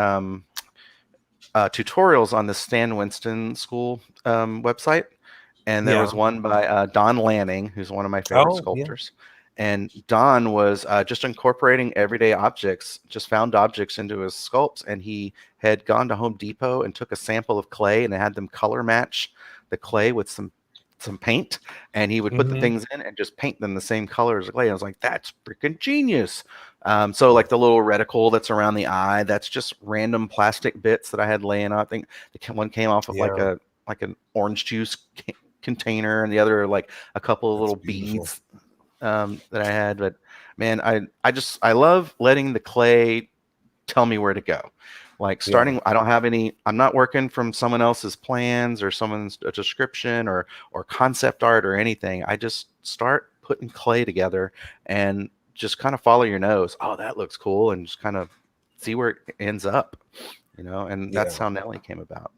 tutorials on the Stan Winston School website, and there was Yeah. one by Don Lanning, who's one of my favorite Oh, yeah. sculptors. And Don was just incorporating everyday objects, just found objects into his sculpts, and he had gone to Home Depot and took a sample of clay and had them color match the clay with some paint, and he would put the Mhm. things in and just paint them the same color as clay. I was like, that's freaking genius. So like the little reticle that's around the eye, that's just random plastic bits that I had laying out. I think one came off of Yeah. like an orange juice container, and the other like a couple of That's little beautiful. beads that I had. But man, I love letting the clay tell me where to go. Like Yeah. starting, I don't have any. I'm not working from someone else's plans or someone's a description or concept art or anything. I just start putting clay together and just kind of follow your nose. Oh, that looks cool, and just kind of see where it ends up. And that's Yeah. how Nelly came about.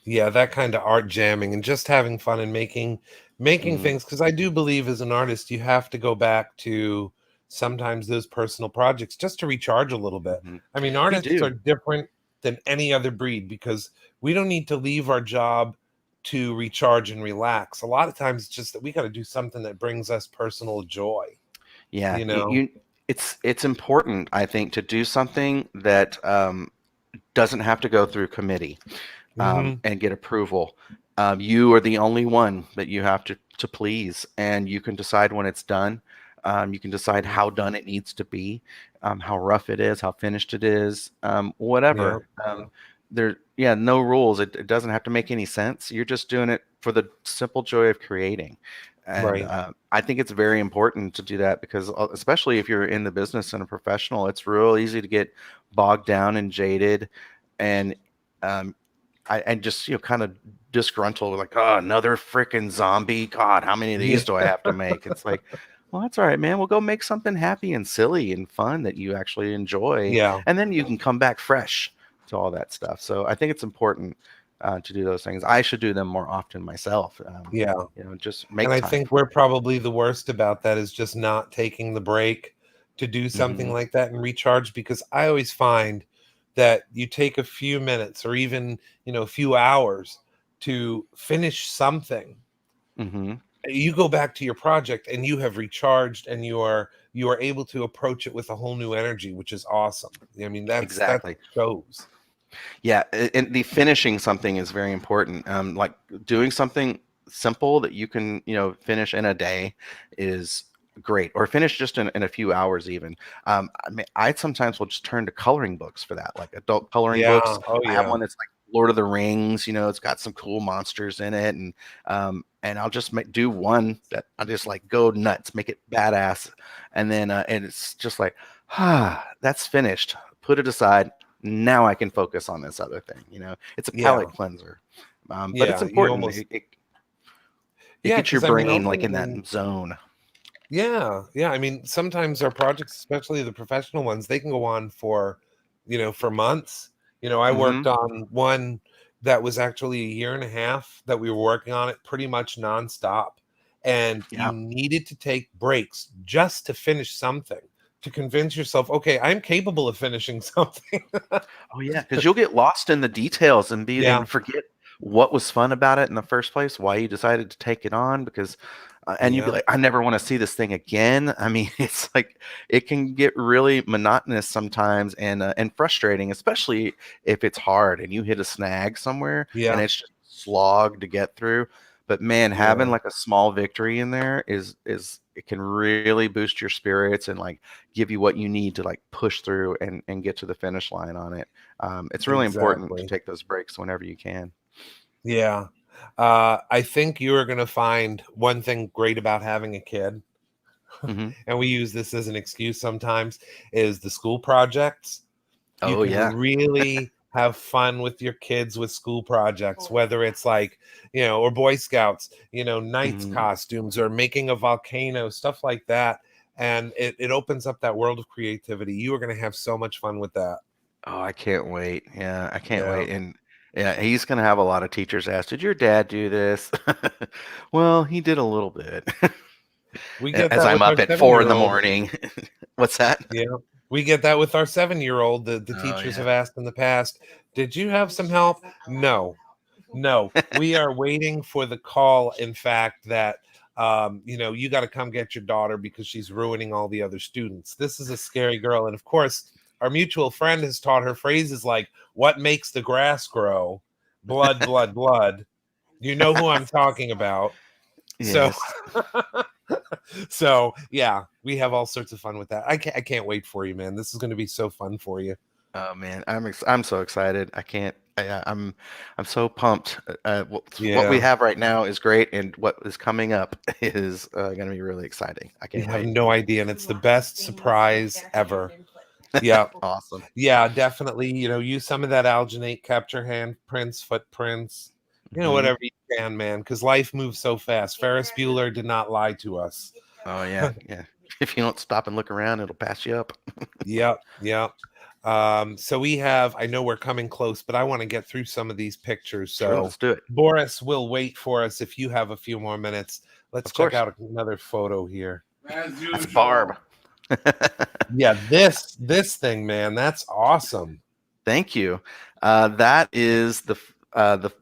Yeah, that kind of art jamming and just having fun and making Mhm. things, because I do believe as an artist you have to go back to sometimes those personal projects just to recharge a little bit. Mhm. I mean, You artists are do. different than any other breed because we don't need to leave our job to recharge and relax. A lot of times it's just that we got to do something that brings us personal joy, Yeah, you know? it's important, I think, to do something that doesn't have to go through committee Mhm. and get approval. You are the only one that you have to please, and you can decide when it's done. You can decide how done it needs to be, how rough it is, how finished it is, Yeah. whatever. Yeah, no rules. It doesn't have to make any sense. You're just doing it for the simple joy of creating. And Right. I think it's very important to do that because, especially if you're in the business and a professional, it's real easy to get bogged down and jaded, and um, and just kind of disgruntled, like, oh, another freaking zombie. God, how many of Yeah. these do I have to make? It's like, well, that's all right, man. We'll go make something happy and silly and fun that you actually enjoy, Yeah. and then you can come back fresh to all that stuff. So I think it's important to do those things. I should do them more often myself. Yeah. Just And make I time think for we're probably the worst about that is just not taking the break to do it. something like that and recharge, because I always find that you take a few minutes or even, a few hours to finish something. Hmm. You go back to your project and you have recharged, and you are able to approach it with a whole new energy, which is awesome. I mean, that Exactly. shows. Yeah, and the finishing something is very important. Like doing something simple that you can, finish in a day is great, or finish just in a few hours even. I sometimes will just turn to coloring books for that, like adult coloring Yeah. books. Oh I have yeah. one that's like Lord of the Rings, it's got some cool monsters in it, and I'll just do one that I just like go nuts, make it badass, and then and it's just like, that's finished. Put it aside. Now I can focus on this other thing. It's a Yeah. palate cleanser, but it's Yeah. You important. almost. It Yeah, gets your because I mean, brain like in that ultimately. zone. Yeah, yeah. I mean, sometimes our projects, especially the professional ones, they can go on for, for months. I Hmm. worked on one that was actually a year and a half that we were working on it pretty much nonstop. And Yeah. you needed to take breaks just to finish something, to convince yourself, okay, I'm capable of finishing something. Oh yeah, because you'll get lost in the details and Yeah, forget what was fun about it in the first place, why you decided to take it on, because and you'd be yeah, like, I never want to see this thing again. I mean, it's like it can get really monotonous sometimes and frustrating, especially if it's hard and you hit a snag somewhere and yeah, it's just slog to get through. But man, having yeah, like a small victory in there is it can really boost your spirits and like give you what you need to like push through and get to the finish line on it. It's really important to exactly. take those breaks whenever you can. Yeah. I think you are going to find one thing great about having a kid, Hmm. and we use this as an excuse sometimes, is the school projects. You Oh can yeah. really have fun with your kids with school projects, whether it's like, or Boy Scouts, Knights Hmm. costumes or making a volcano, stuff like that. And it opens up that world of creativity. You are going to have so much fun with that. Oh, I can't wait. Yeah, I can't Yeah. wait. And yeah, he's gonna have a lot of teachers ask, "Did your dad do this?" Well, he did a little bit. We get As that I'm with our up at 4 in the 7-year-old. morning. What's that? Yeah. We get that with our 7-year-old. The Oh teachers have yeah. asked in the past, did you have some help? No. No. We are waiting for the call, in fact, that you got to come get your daughter because she's ruining all the other students. This is a scary girl. And of course, our mutual friend has taught her phrases like, what makes the grass grow? Blood, blood, blood. You know who I'm talking about. So Yes. so yeah, we have all sorts of fun with that. I can't wait for you, man. This is going to be so fun for you. Oh man, I'm so excited. I can't. I'm so pumped. What we Yeah, have right now is great, and what is coming up is going to be really exciting. I you can't have wait. no idea, and it's the best surprise ever. Yeah, Awesome. yeah, definitely. Use some of that alginate, capture handprints, footprints, Hmm. whatever you can, man, because life moves so fast. Ferris Bueller did not lie to us. Oh yeah, yeah. If you don't stop and look around, it'll pass you up. Yep, yep. So we have, I know we're coming close, but I want to get through some of these pictures. Sure, So let's do it. Boris will wait for us if you have a few more minutes. Let's Of check course. out another photo here. As That's Barb. usual. Yeah, this thing, man, that's awesome. Thank you. That is the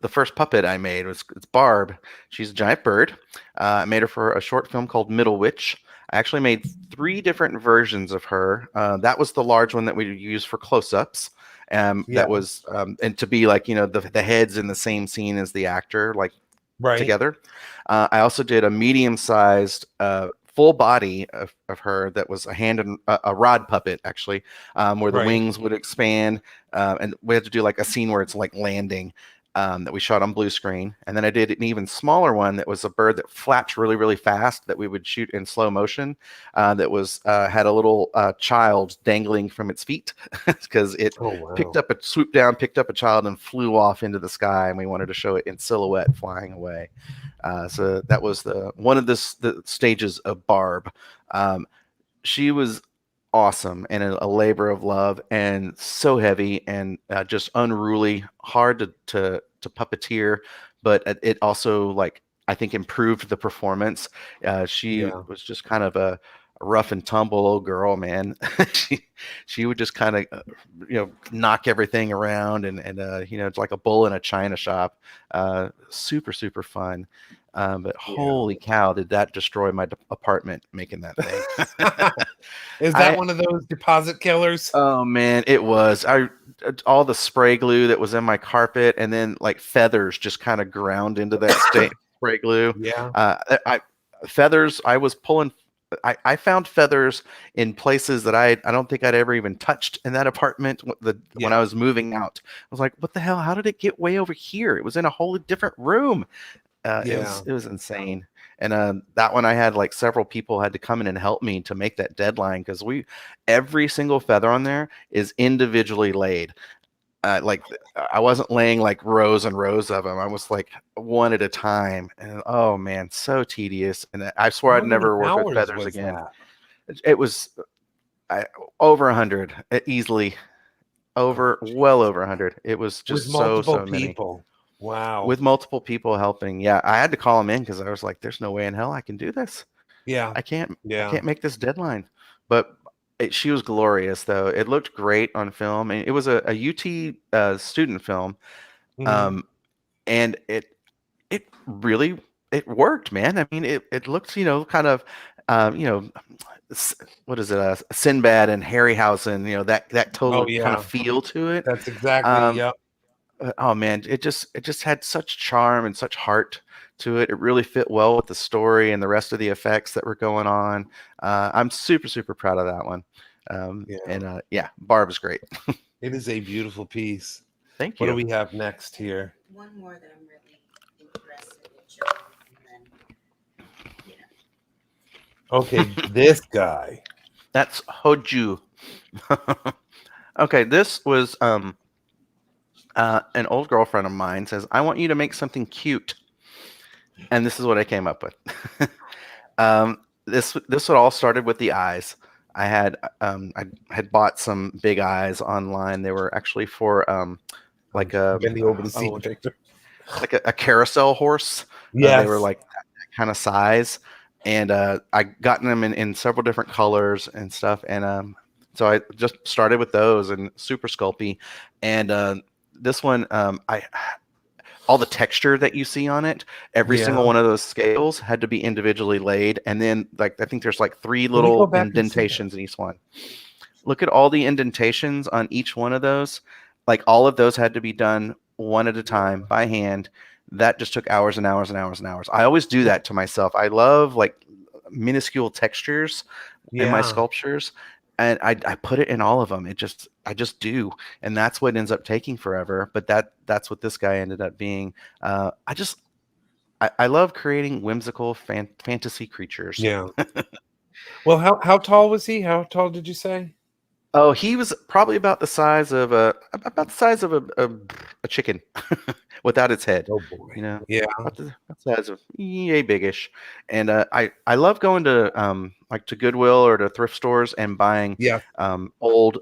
first puppet I made. It's Barb. She's a giant bird. I made her for a short film called Middle Witch. I actually made 3 different versions of her. That was the large one that we used for close-ups. Yeah, That was and to be like the heads in the same scene as the actor, like right, together. I also did a medium-sized full body of her that was a hand and a rod puppet actually, where the right. wings would expand, and we had to do like a scene where it's like landing. that we shot on blue screen. And then I did an even smaller one that was a bird that flaps really, really fast that we would shoot in slow motion. That was had a little child dangling from its feet because it swooped down, picked up a child, and flew off into the sky. And we wanted to show it in silhouette flying away. So that was one of the stages of Barb. She was awesome and a labor of love and so heavy and just unruly, hard to puppeteer, but it also, like, I think improved the performance. She was just kind of a rough and tumble old girl, man. she would just kind of knock everything around and it's like a bull in a china shop. Super fun. But holy cow, did that destroy my apartment making that thing. Is that one of those deposit killers? Oh man, it was. All the spray glue that was in my carpet, and then like feathers just kind of ground into that spray glue. Feathers. I was pulling. I found feathers in places that I don't think I'd ever even touched in that apartment when I was moving out. I was like, what the hell? How did it get way over here? It was in a whole different room. It was insane. And that one I had like several people had to come in and help me to make that deadline because every single feather on there is individually laid. Like I wasn't laying like rows and rows of them. I was like one at a time. And oh man, so tedious. And I swore I'd never work with feathers again. It was over 100 easily. Well over 100. It was just so many people. Wow. With multiple people helping. Yeah, I had to call them in because I was like, there's no way in hell I can do this. Yeah. I can't make this deadline. But she was glorious, though. It looked great on film. And it was a UT student film. Mm-hmm. And it really worked, man. I mean, it looked, kind of, what is it? Sinbad and Harryhausen, that total kind of feel to it. That's exactly, oh man, it just had such charm and such heart to it. It really fit well with the story and the rest of the effects that were going on. I'm super proud of that one. And Barb is great. It is a beautiful piece. Thank you. What do we have next here? One more that I'm really interested in showing, and then Okay, this guy. That's Hoju. Okay, this was an old girlfriend of mine says, I want you to make something cute. And this is what I came up with. This all started with the eyes. I had bought some big eyes online. They were actually for like a bending over to see the picture. Like a carousel horse. Yeah, they were like that kind of size. And I gotten them in several different colors and stuff. And so I just started with those and super sculpty. And this one, all the texture that you see on it, every single one of those scales had to be individually laid. And then like, I think there's like 3 little indentations in each one. Look at all the indentations on each one of those. Like all of those had to be done one at a time by hand. That just took hours and hours and hours and hours. I always do that to myself. I love like minuscule textures in my sculptures. And I put it in all of them. I just do, and that's what ends up taking forever. But that's what this guy ended up being. I love creating whimsical fantasy creatures. Yeah. Well, how tall was he? How tall did you say? Oh, he was probably about the size of a chicken without its head. Oh boy. Yeah. About the size of biggish. And I love going to like to Goodwill or to thrift stores and buying old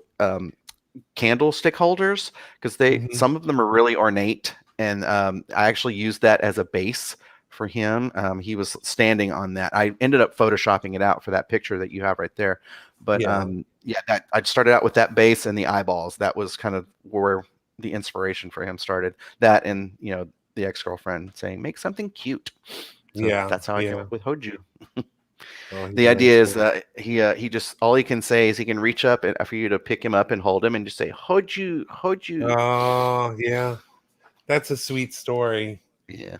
candlestick holders because some of them are really ornate, and I actually used that as a base for him. He was standing on that. I ended up photoshopping it out for that picture that you have right there. But that I started out with that base and the eyeballs. That was kind of where the inspiration for him started. That and the ex-girlfriend saying make something cute. So that's how I came up with Hoju. The idea is that he just all he can say is he can reach up and for you to pick him up and hold him and just say Hoju. Oh yeah, that's a sweet story. Yeah,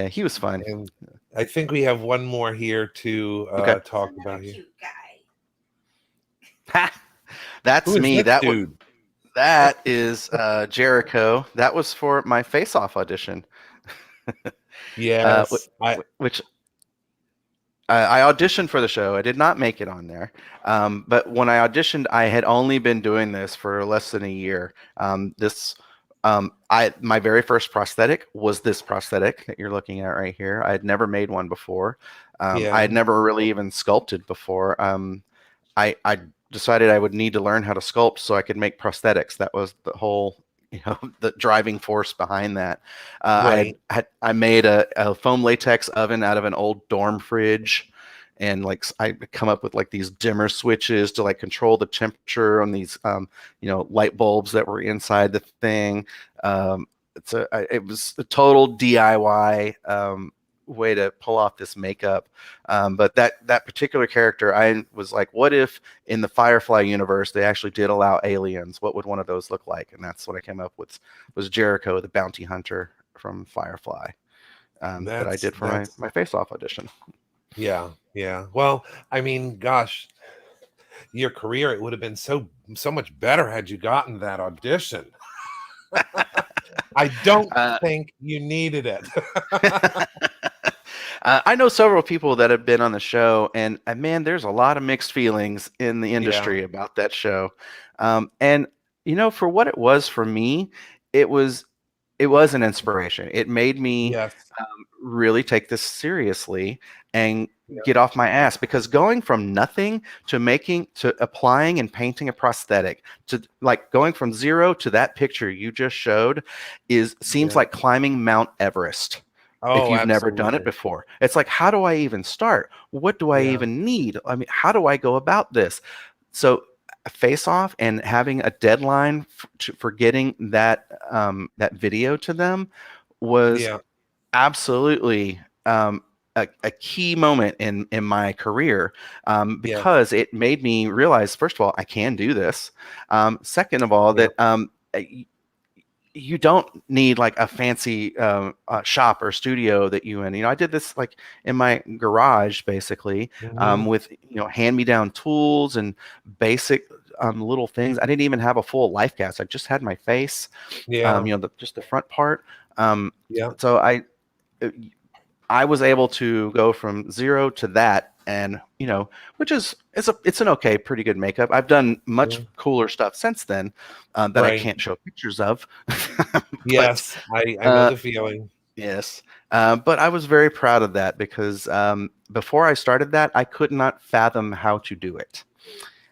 he was fun. And I think we have one more here to talk about here. cute guy. That's me. That dude. That is Jericho. That was for my Face Off audition. Yes, Which I auditioned for the show. I did not make it on there. But when I auditioned, I had only been doing this for less than a year. My very first prosthetic was this prosthetic that you're looking at right here. I had never made one before. Yeah. I had never really even sculpted before. I decided I would need to learn how to sculpt so I could make prosthetics. That was the whole, the driving force behind that. Right. I made a foam latex oven out of an old dorm fridge, and like I come up with like these dimmer switches to like control the temperature on these light bulbs that were inside the thing. It was a total DIY way to pull off this makeup. But that particular character, I was like, what if in the Firefly universe they actually did allow aliens? What would one of those look like? And that's what I came up with, was Jericho, the bounty hunter from Firefly, that I did for my Face Off audition. Yeah. Well, I mean, gosh, your career, it would have been so much better had you gotten that audition. I don't think you needed it. I know several people that have been on the show, and man, there's a lot of mixed feelings in the industry about that show. And for what it was for me, it was an inspiration. It made me really take this seriously and get off my ass, because going from nothing to applying and painting a prosthetic, to like going from zero to that picture you just showed seems like climbing Mount Everest. If you've never done it before, it's like, how do I even start? What do I even need? I mean, how do I go about this? So Face Off and having a deadline for getting that video to them was absolutely a key moment in my career, because it made me realize, first of all, I can do this. Second of all, that you don't need like a fancy shop or studio that you in. I did this like in my garage, basically, with hand-me-down tools and basic little things. I didn't even have a full life cast. I just had my face, just the front part. So I was able to go from zero to that, and which is it's an pretty good makeup. I've done much cooler stuff since then that I can't show pictures of. Yes, I know the feeling. Yes, but I was very proud of that, because before I started that, I could not fathom how to do it.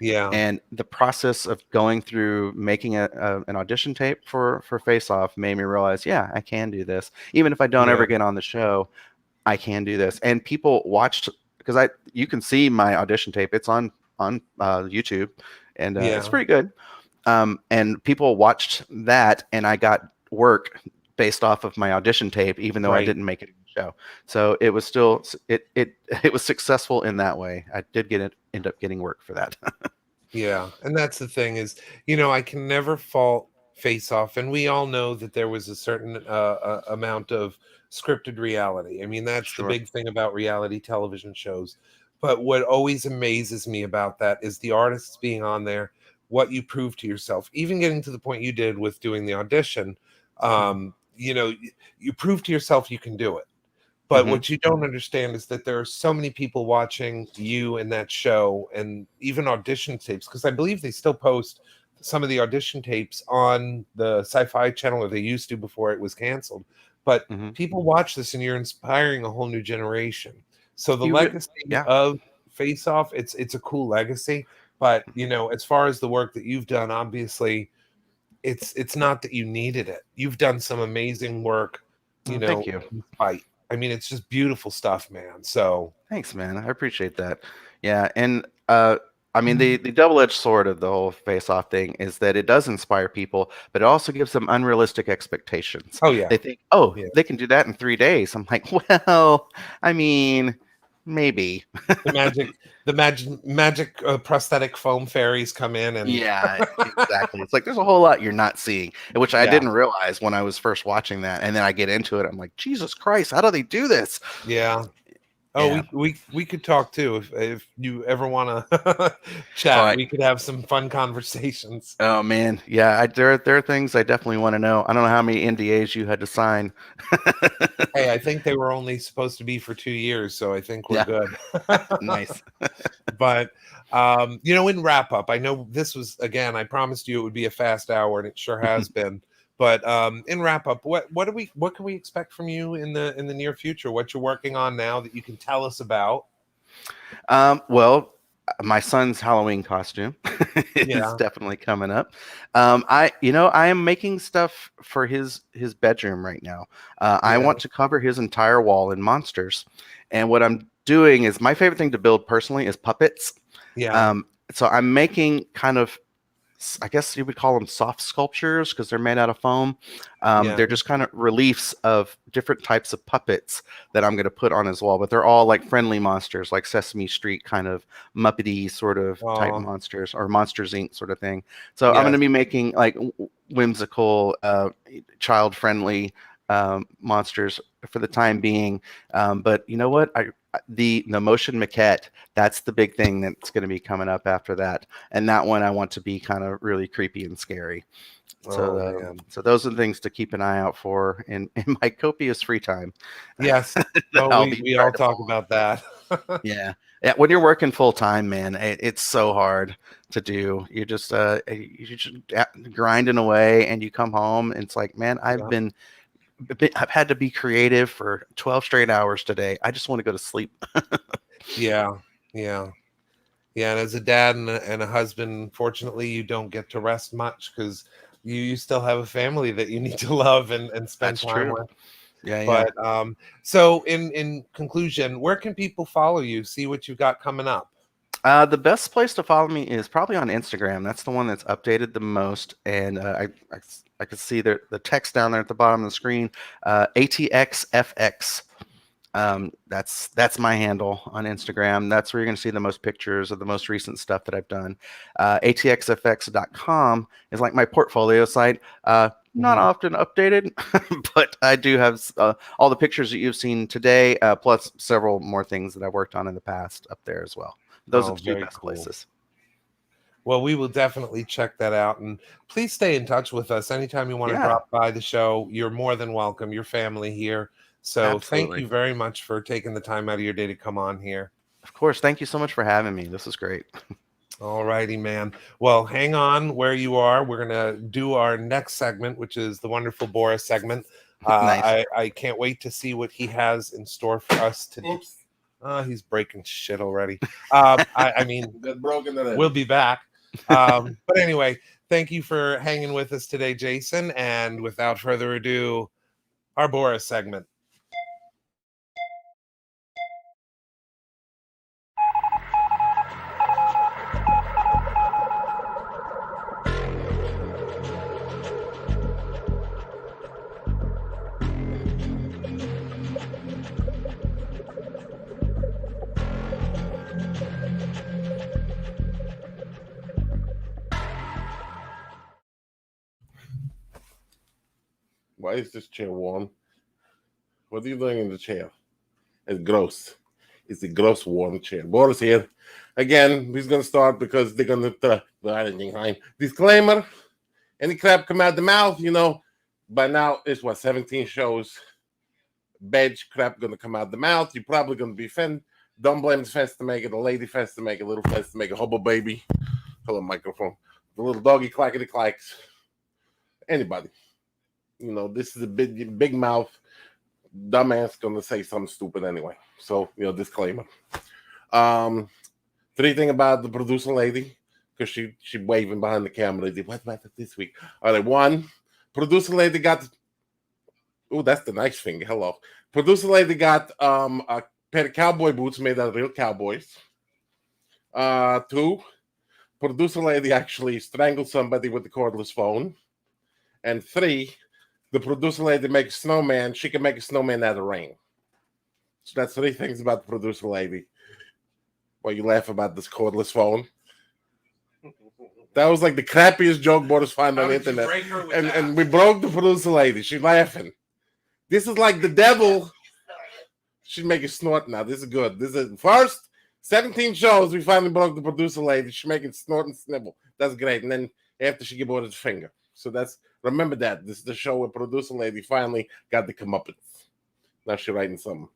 Yeah. And the process of going through making an audition tape for Face Off made me realize, I can do this. Even if I don't ever get on the show, I can do this. And people watched, because you can see my audition tape. It's on YouTube, and it's pretty good. And people watched that, and I got work based off of my audition tape, even though I didn't make it in the show. So it was still it was successful in that way. I did end up getting work for that. And that's the thing is, I can never fault Face Off, and we all know that there was a certain amount of scripted reality. I mean, that's the big thing about reality television shows. But what always amazes me about that is the artists being on there, what you prove to yourself, even getting to the point you did with doing the audition. You prove to yourself you can do it. But what you don't understand is that there are so many people watching you in that show, and even audition tapes, because I believe they still post some of the audition tapes on the Sci-Fi Channel, or they used to before it was canceled. But people watch this, and you're inspiring a whole new generation. So the legacy of Face Off, it's a cool legacy. But as far as the work that you've done, obviously, it's not that you needed it. You've done some amazing work. Thank you. I mean, it's just beautiful stuff, man. So thanks, man. I appreciate that. Yeah, and I mean, the double-edged sword of the whole Face-Off thing is that it does inspire people, but it also gives them unrealistic expectations. Oh yeah, they think, they can do that in 3 days. I'm like, well, I mean, maybe. the magic prosthetic foam fairies come in, and exactly. It's like there's a whole lot you're not seeing, which I didn't realize when I was first watching that, and then I get into it. I'm like, Jesus Christ, how do they do this? Yeah. Oh, Yeah. we could talk too if you ever want to chat. All right. We could have some fun conversations. Oh man, yeah. There are things I definitely want to know. I don't know how many NDAs you had to sign. Hey, I think they were only supposed to be for 2 years, so I think we're Yeah. good. Nice. But in wrap up, I know this was, again, I promised you it would be a fast hour, and it sure has been. But in wrap up, what can we expect from you in the near future? What you're working on now that you can tell us about? Well, my son's Halloween costume is Yeah. definitely coming up. I am making stuff for his bedroom right now. I Yeah. want to cover his entire wall in monsters, and what I'm doing is my favorite thing to build personally is puppets. Yeah. So I'm making kind of, I guess you would call them soft sculptures because they're made out of foam. Yeah. They're just kind of reliefs of different types of puppets that I'm going to put on his wall, but they're all like friendly monsters, like Sesame Street kind of Muppety sort of type Aw. monsters, or Monsters Inc. sort of thing. So I'm going Yes. to be making like whimsical, child-friendly monsters for the time being. But you know what? The motion maquette, that's the big thing that's going to be coming up after that, and that one I want to be kind of really creepy and scary. So Oh, man. so those are the things to keep an eye out for in my copious free time. Yes. that Oh, I'll we be all trying to talk pull. about that. Yeah. Yeah, when you're working full time, man, it's so hard to do. You're just grinding away, and you come home, and it's like, man, I've had to be creative for 12 straight hours today. I just want to go to sleep. Yeah. Yeah. Yeah, and as a dad and a husband, fortunately, you don't get to rest much because you still have a family that you need to love and spend That's time true. with. Yeah, yeah. But so in conclusion, where can people follow you, see what you've got coming up? The best place to follow me is probably on Instagram. That's the one that's updated the most, and I can see the text down there at the bottom of the screen. ATXFX. That's my handle on Instagram. That's where you're going to see the most pictures of the most recent stuff that I've done. ATXFX.com is like my portfolio site. Not Mhm. often updated, but I do have all the pictures that you've seen today, plus several more things that I've worked on in the past up there as well. Those are Oh, the two very best cool. places. Well, we will definitely check that out, and please stay in touch with us anytime you want to Yeah, drop by the show. You're more than welcome. Your family here. So thank absolutely. you very much for taking the time out of your day to come on here. Of course. Thank you so much for having me. This is great. All righty, man. Well, hang on where you are. We're gonna do our next segment, which is the wonderful Boris segment. Nice. I can't wait to see what he has in store for us today. He's breaking shit already. I mean, we'll be back. But anyway, thank you for hanging with us today, Jason. And without further ado, our Boris segment. Why is this chair warm? What are you doing in the chair? It's gross. It's a gross warm chair. Boris here. Again, he's going to start because they're going to disclaimer. Any crap come out the mouth, by now it's 17 shows. Bad crap going to come out the mouth. You're probably going to be offended. Don't blame the fest to make it, a lady fest to make it, a little fest to make a hobo baby. Hello, microphone. The little doggy clackety clacks. Anybody. This is a big mouth dumbass gonna say something stupid anyway. So, disclaimer. Three thing about the producer lady, because she waving behind the camera. What about this week? All right, one, producer lady got. Oh, that's the nice thing. Hello, producer lady got a pair of cowboy boots made out of real cowboys. Two, producer lady actually strangled somebody with the cordless phone. And three, the producer lady makes a snowman. She can make a snowman out of rain. So that's three things about the producer lady. Well, you laugh about this cordless phone. That was like the crappiest joke Boris found on the internet. And we broke the producer lady. She's laughing. This is like the devil. She's making snort now. This is good. This is first 17 shows. We finally broke the producer lady. She's making snort and snivel. That's great. And then after she gave Boris a finger. So that's remember that. This is the show where producer lady finally got the comeuppance. Now she's writing something.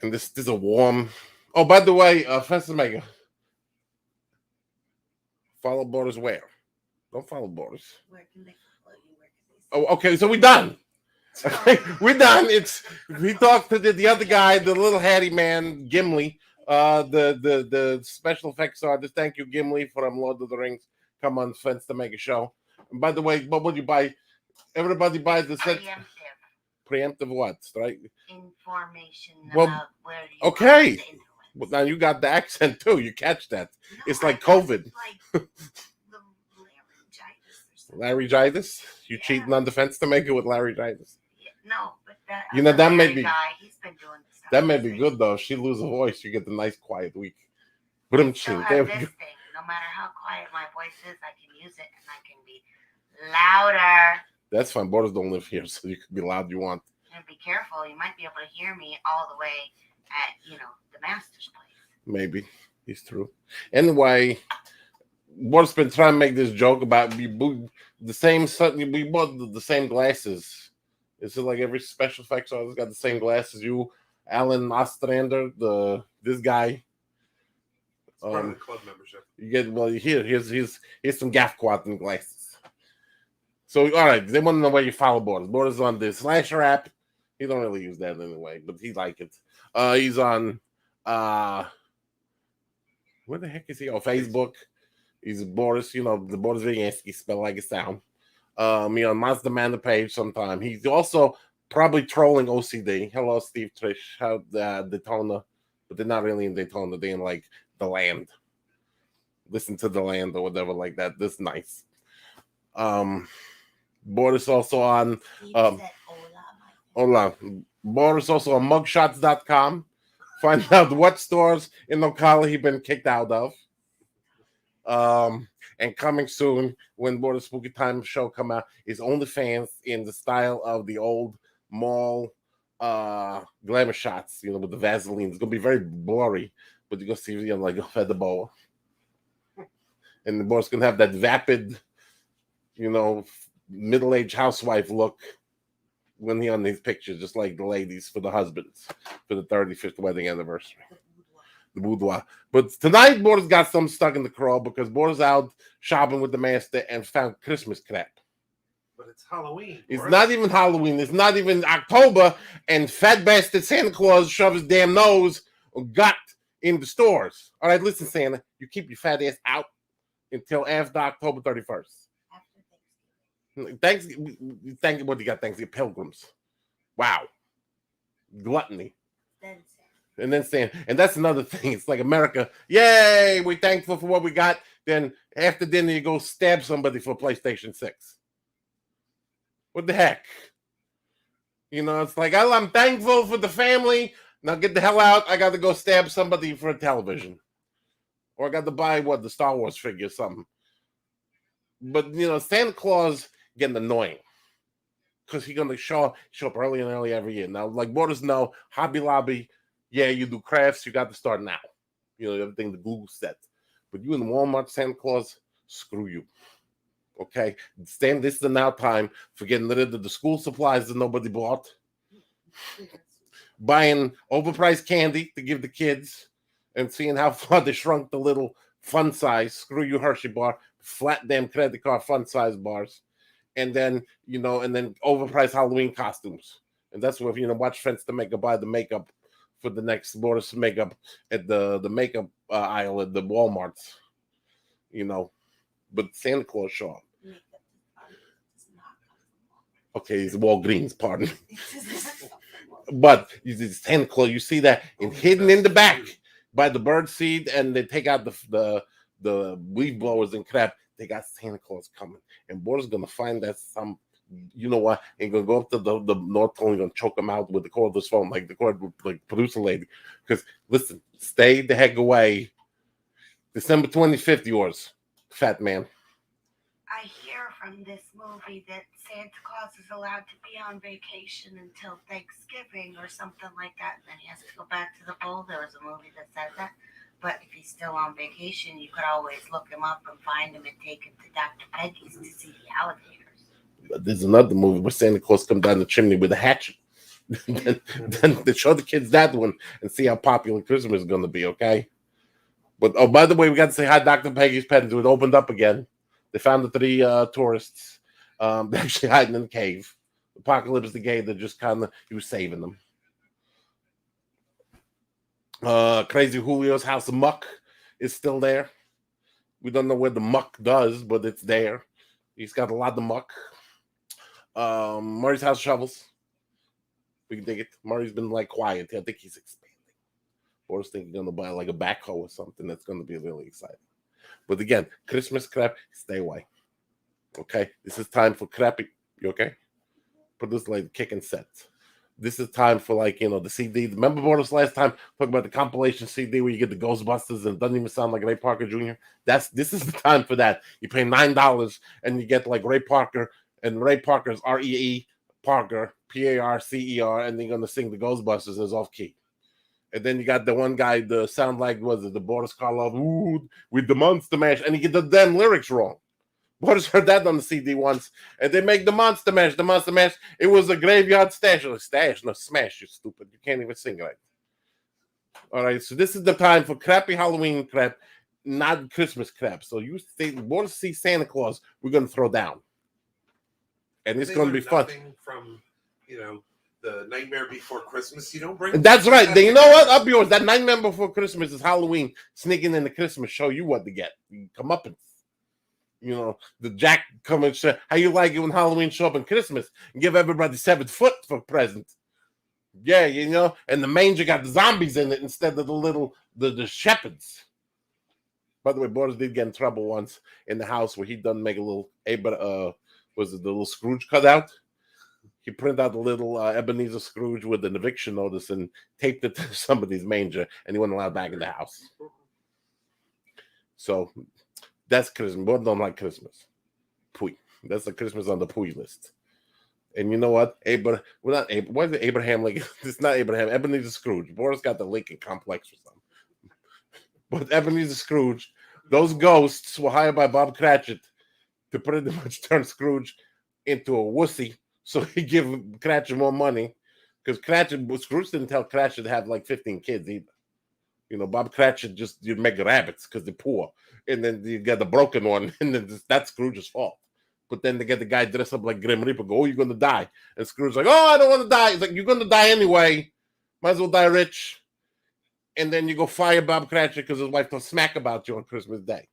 And this is a warm. Oh, by the way, Fencer Maker. Follow Boris where? Don't follow Boris. Where can they follow you? Where can they Oh, okay, so we're done. Okay, we're done. We talked to the other guy, the little hatty man, Gimli, the special effects artist. Thank you, Gimli, for Lord of the Rings. Come on, Fence to make a show. And by the way, what would you buy? Everybody buys the set. Preemptive what? Right? information Well, about where you okay. are on the internet. Well, now you got the accent too. You catch that? No, It's I like got, COVID. Like the laryngitis or something. Laryngitis? You Yeah. cheating on the Fence to make it with laryngitis? Yeah, no, but that You know, other that may Larry be- guy, he's been doing this stuff. That may be good though. She lose a voice, you get the nice quiet week. Put him Still chin. have There this we go. thing. No matter how quiet my voice is, I can use it and I can be louder. That's fine. Borders don't live here, so you can be loud you want. And be careful, you might be able to hear me all the way at, the master's place. Maybe. It's true. Anyway, Borders been trying to make this joke about we bought the same glasses. Is it like every special effects artist got the same glasses? You, Alan Ostrander, this guy. Part of the club membership. You get here's some gaff quadrant glasses. So all right, they want to know where you follow Borders. Borders on the Slasher app. He don't really use that anyway, but he like it. He's on where the heck is he? Oh, Facebook. He's Boris, the Boris Vigansky, spelled like it sound. Me on Monster Manor page sometime. He's also probably trolling OCD. Hello, Steve Trish. How Daytona, but they're not really in Daytona. They're in like the land. Listen to the land or whatever like that. This is nice. Boris also on He said, hola. Boris also on mugshots.com. Find out what stores in Ocala he been kicked out of. And coming soon when Boris Spooky Time show come out is OnlyFans in the style of the old mall glamour shots, with the Vaseline. It's gonna be very blurry, but you're gonna see like a feather boa. And the Boris gonna have that vapid, middle-aged housewife look when he on these pictures, just like the ladies for the husbands for the 35th wedding anniversary. The boudoir. But tonight, Boris got something stuck in the craw because Boris out shopping with the master and found Christmas crap. But it's Halloween. It's not even Halloween. It's not even October. And fat bastard Santa Claus shoves his damn nose or gut in the stores. All right, listen, Santa, you keep your fat ass out until after October 31st. Thanksgiving. Thank you. What do you got? Thanksgiving pilgrims. Wow. Gluttony. And then saying, and that's another thing. It's like America, yay, we're thankful for what we got. Then after dinner, you go stab somebody for PlayStation 6. What the heck? It's like, I'm thankful for the family. Now get the hell out. I got to go stab somebody for a television. Or I got to buy, the Star Wars figure or something. But, Santa Claus getting annoying. Because he's going to show up early and early every year. Now, like Borders know, Hobby Lobby, yeah, you do crafts, you got to start now. Everything, the glue set. But you in Walmart, Santa Claus, screw you. Okay? This is the now time for getting rid of the school supplies that nobody bought. Buying overpriced candy to give the kids and seeing how far they shrunk the little fun size. Screw you, Hershey bar. Flat damn credit card fun size bars. And then, and then overpriced Halloween costumes. And that's what, watch Fence to make buy the makeup for the next Boris makeup at the makeup aisle at the Walmarts, but Santa Claus show up. Okay, it's Walgreens, pardon me. But it's Santa Claus. You see that hidden in the back by the bird seed, and they take out the leaf blowers and crap. They got Santa Claus coming, and Boris gonna find that some. You know what? Ain't gonna go up to the North Pole and gonna choke him out with the cordless phone, like the producer lady. Because listen, stay the heck away. December 25th, yours, fat man. I hear from on this movie that Santa Claus is allowed to be on vacation until Thanksgiving or something like that, and then he has to go back to the bowl. There was a movie that said that. But if he's still on vacation, you could always look him up and find him and take him to Dr. Peggy's to see the alligators. But there's another movie where Santa Claus come down the chimney with a hatchet. then they show the kids that one and see how popular Christmas is going to be, okay? But, oh, by the way, we got to say hi Dr. Peggy's Pet. It opened up again. They found the 3 tourists actually hiding in the cave. Apocalypse the gay that just kind of, he was saving them. Crazy Julio's House of Muck is still there. We don't know where the muck does, but it's there. He's got a lot of muck. Murray's House of Shovels. We can dig it. Murray's been like quiet. I think he's expanding. Boris thinks he's gonna buy like a backhoe or something. That's gonna be really exciting. But again, Christmas crap, stay away. Okay, this is time for crappy. You okay? Put this like kicking sets. This is time for the CD. Remember Boris last time talking about the compilation CD where you get the Ghostbusters and it doesn't even sound like Ray Parker Jr. This is the time for that. You pay $9 and you get like Ray Parker, and Ray Parker's REE Parker, PARCER, and they're gonna sing the Ghostbusters as off key. And then you got the one guy, the sound like the Boris Karloff with the Monster Mash, and he get the damn lyrics wrong. Boris heard that on the CD once, and they make the Monster Mash. The Monster Mash, it was a graveyard stash. Stash, no smash, you stupid. You can't even sing right. All right, so this is the time for crappy Halloween crap, not Christmas crap. So you want to see Santa Claus, we're going to throw down. And it's going to be fun. From, the Nightmare Before Christmas, you don't bring. That's right. Then you know what? I'll be honest. That Nightmare Before Christmas is Halloween. Sneaking in the Christmas show you what to get. You come up and the Jack come and say, how you like it when Halloween show up on Christmas and give everybody 7 foot for presents. Yeah, and the manger got the zombies in it instead of the shepherds. By the way, Boris did get in trouble once in the house where he done make a little the little Scrooge cutout. He printed out the little Ebenezer Scrooge with an eviction notice and taped it to somebody's manger, and he wasn't allowed back in the house. So that's Christmas. Boys don't like Christmas. Pooey. That's the Christmas on the pooey list. And you know what? Why is it Abraham Lincoln? It's not Abraham. Ebenezer Scrooge. Boris got the Lincoln complex or something. But Ebenezer Scrooge, those ghosts were hired by Bob Cratchit to pretty much turn Scrooge into a wussy, so he give Cratchit more money. Because Scrooge didn't tell Cratchit to have like 15 kids either. Bob Cratchit you'd make rabbits because they're poor. And then you got the broken one, and then that's Scrooge's fault. But then they get the guy dressed up like Grim Reaper, go, oh, you're going to die. And Scrooge's like, oh, I don't want to die. He's like, you're going to die anyway. Might as well die rich. And then you go fire Bob Cratchit because his wife don't smack about you on Christmas Day.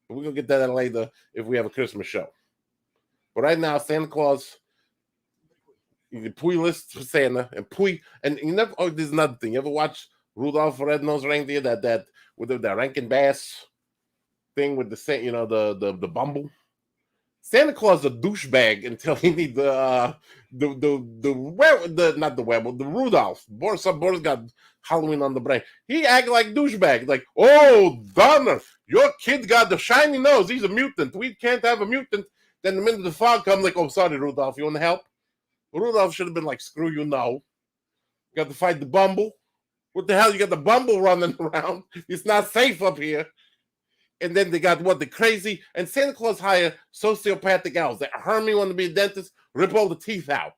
But we're going to get that later if we have a Christmas show. But right now, Santa Claus, the Pooey list for Santa, and Pooey, and there's another thing. You ever watch Rudolph the Red-Nosed Reindeer, that with the Rankin Bass thing with the Bumble? Santa Claus is a douchebag until he needs the Rudolph. Boris got Halloween on the brain. He act like douchebag, like, oh, Donna, your kid got the shiny nose. He's a mutant. We can't have a mutant. Then the minute the fog comes, like, oh, sorry, Rudolph, you want to help? Rudolph should have been like, screw you, no. You got to fight the Bumble. What the hell? You got the Bumble running around. It's not safe up here. And then they got the crazy, and Santa Claus hire sociopathic elves. That Hermie want to be a dentist, rip all the teeth out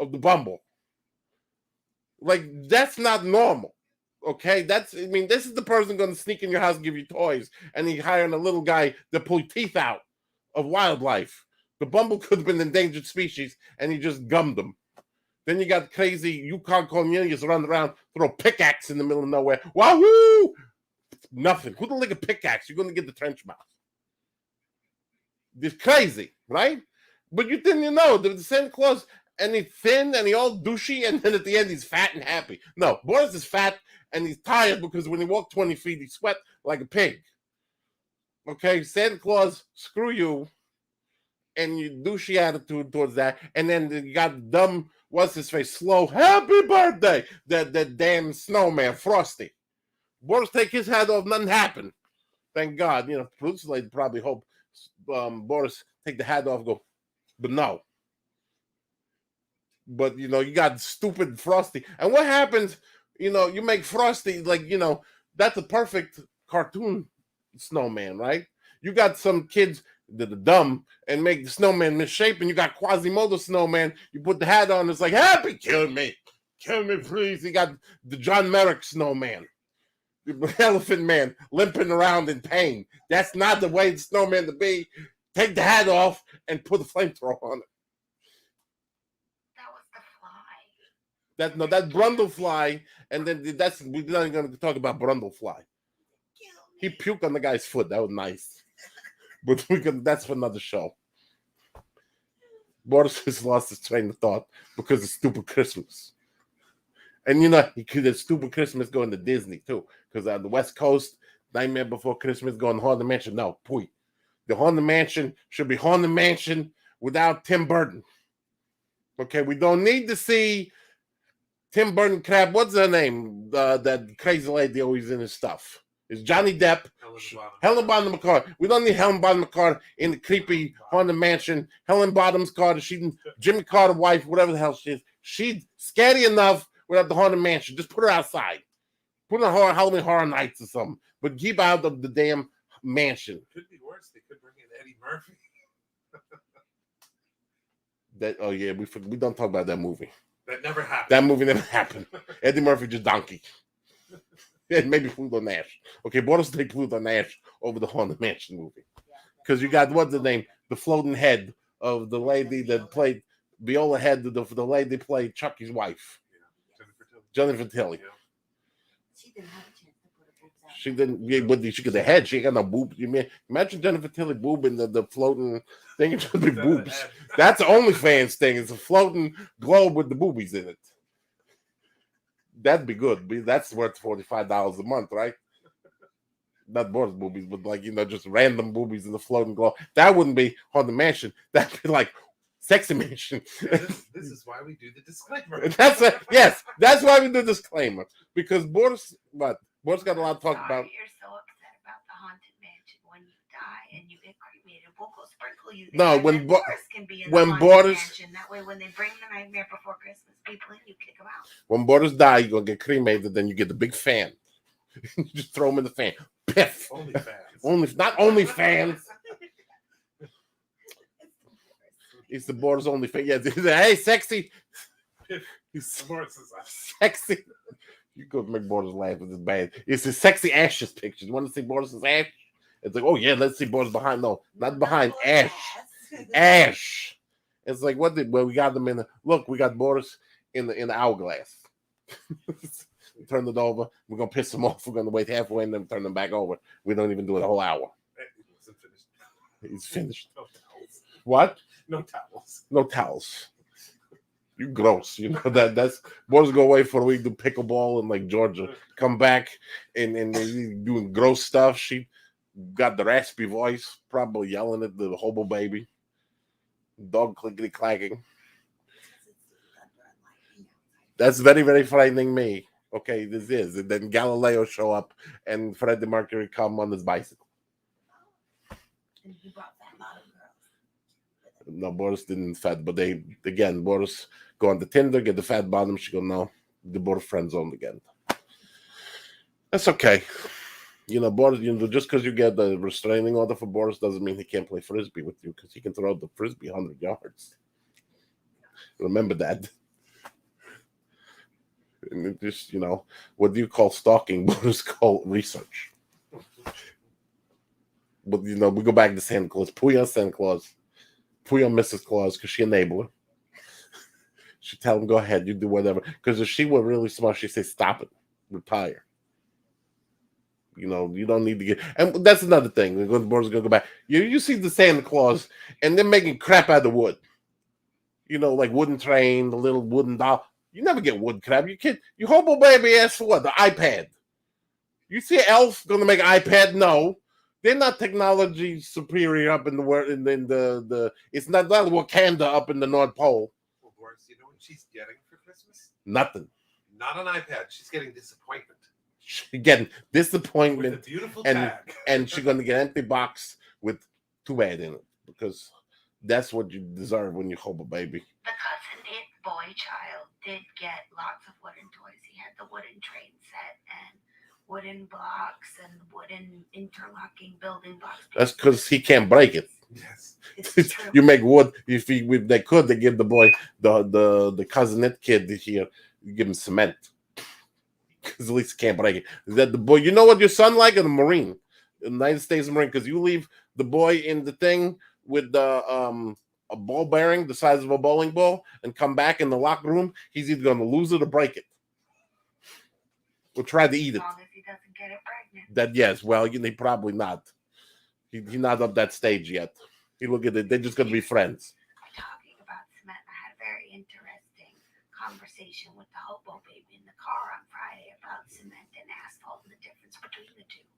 of the Bumble. Like, that's not normal. Okay? This is the person going to sneak in your house and give you toys, and he hiring a little guy to pull teeth out of wildlife. The Bumble could have been an endangered species, and he just gummed them. Then you got crazy Yukon Cornelius running around, throw a pickaxe in the middle of nowhere. Wahoo! Nothing. Who don't like a pickaxe? You're going to get the trench mouth. It's crazy, right? But you didn't know the Santa Claus, and he's thin and he all douchey, and then at the end he's fat and happy. No, Boris is fat and he's tired because when he walked 20 feet, he sweat like a pig. Okay, Santa Claus, screw you, and your douchey attitude towards that, and then you got dumb, what's his face, slow, happy birthday, that damn snowman, Frosty. Boris take his hat off, nothing happened. Thank God. Producer lady probably hope Boris take the hat off, go, but no. But you got stupid Frosty. And what happens, you make Frosty like, that's a perfect cartoon snowman, right? You got some kids that are dumb and make the snowman misshapen. You got Quasimodo snowman. You put the hat on, it's like, happy, kill me, please. You got the John Merrick snowman, the Elephant Man limping around in pain. That's not the way the snowman to be. Take the hat off and put a flamethrower on it. That was the fly. That's Brundlefly, and then we're not going to talk about Brundlefly. He puked on the guy's foot. That was nice, but that's for another show. Boris has lost his train of thought because of Stupid Christmas, and he could have Stupid Christmas going to Disney too, because on the West Coast, Nightmare Before Christmas going to Haunted Mansion. No, pooey. The Haunted Mansion should be Haunted Mansion without Tim Burton. Okay, we don't need to see Tim Burton crap. What's her name? That crazy lady always in his stuff. It's Johnny Depp. Helen Bonham Carter. We don't need Helen Bonham Carter in the creepy Haunted Mansion. Helen Bottoms Carter. She's Jimmy Carter's wife, whatever the hell she is. She's scary enough without the Haunted Mansion. Just put her outside. Put her on Halloween Horror Nights or something. But keep out of the damn mansion. Could be worse. They could bring in Eddie Murphy. We don't talk about that movie. That never happened. That movie never happened. Eddie Murphy just donkey. And maybe Pluto Nash. Okay, Boris take Pluto Nash over the Haunted Mansion movie. Because you got, what's the name? The floating head of the lady that played Viola Head, the lady that played Chucky's wife. Jennifer Tilly. She didn't have a chance to put her boobs out. She didn't, but she got the head. She ain't got no boobs. You mean, imagine Jennifer Tilly boob in the floating thing. It should be boobs. That's the OnlyFans thing. It's a floating globe with the boobies in it. That'd be good. That's worth $45 a month, right? Not Boris boobies, but just random boobies in the floating globe. That wouldn't be Haunted Mansion. That'd be like Sexy Mansion. This is why we do the disclaimer. That's why we do the disclaimer. Because Boris got a lot to talk about. You're so upset about the Haunted Mansion when you die and you get cremated. We'll go sprinkle you there. No, when Boris can be in when the Boris Mansion. That way, when they bring the Nightmare Before Christmas people in, you kick them out. When Boris die, you're gonna get cremated. Then you get the big fan. You just throw him in the fan. Piff. Not only fans. It's the Boris only fan. Yeah, hey, sexy. Boris is sexy. You could make Boris laugh with this bad. It's his sexy ashes picture. You want to see Boris's ash? It's like, oh yeah, let's see Boris behind. No, not behind. Ash. Ash. It's like we got them in the look. We got Boris in the hourglass. Turn it over. We're gonna piss him off. We're gonna wait halfway and then turn them back over. We don't even do it a whole hour. He's finished. No towels. What? No towels. No towels. You gross. That's Boris go away for a week, do pickleball in like Georgia. Come back and doing gross stuff. She got the raspy voice, probably yelling at the hobo baby. Dog clickety clacking. That's very, very frightening me. Okay, this is. And then Galileo show up and Freddie Mercury come on his bicycle. And he brought that lot of girls. No, Boris didn't fat, but Boris go on the Tinder, get the fat bottom. She go, no, the both friend zoned again. That's okay. Boris, just because you get the restraining order for Boris doesn't mean he can't play frisbee with you, because he can throw the frisbee 100 yards. Remember that. And it just, what do you call stalking? What is called research? But, we go back to Santa Claus. Puya Santa Claus. Puya Mrs. Claus, because she enabler. She tell him, go ahead, you do whatever. Because if she were really smart, she'd say, stop it. Retire. You don't need to get... And that's another thing. The board's going to go back. You see the Santa Claus, and they're making crap out of wood. Like wooden train, the little wooden doll. You never get wood crap. You hobo baby asked for what? The iPad. You see Elf going to make an iPad? No. They're not technology superior up in the world. It's not Wakanda up in the North Pole. Well, Boris, you know what she's getting for Christmas? Nothing. Not an iPad. She's getting disappointment. She's getting disappointment. With a beautiful and tag. And she's going to get an empty box with too bad in it. Because That's what you deserve when you hope a baby. The cousin it boy child did get lots of wooden toys. He had the wooden train set and wooden blocks and wooden interlocking building blocks. That's because he can't break it. Yes. It's true. You make wood. If they could, they give the boy the cousin it kid here. You give him cement because at least he can't break it. Is that the boy? You know what your son like? A Marine, the United States Marine. Because you leave the boy in the thing with the a ball bearing the size of a bowling ball and come back in the locker room, he's either going to lose it or break it. Or try to eat As it. long as he doesn't get it pregnant. That yes, well, he probably not. He's not up that stage yet. You look at it; they're just going to be friends. Talking about cement, I had a very interesting conversation with the hobo baby in the car on Friday about cement and asphalt and the difference between the two.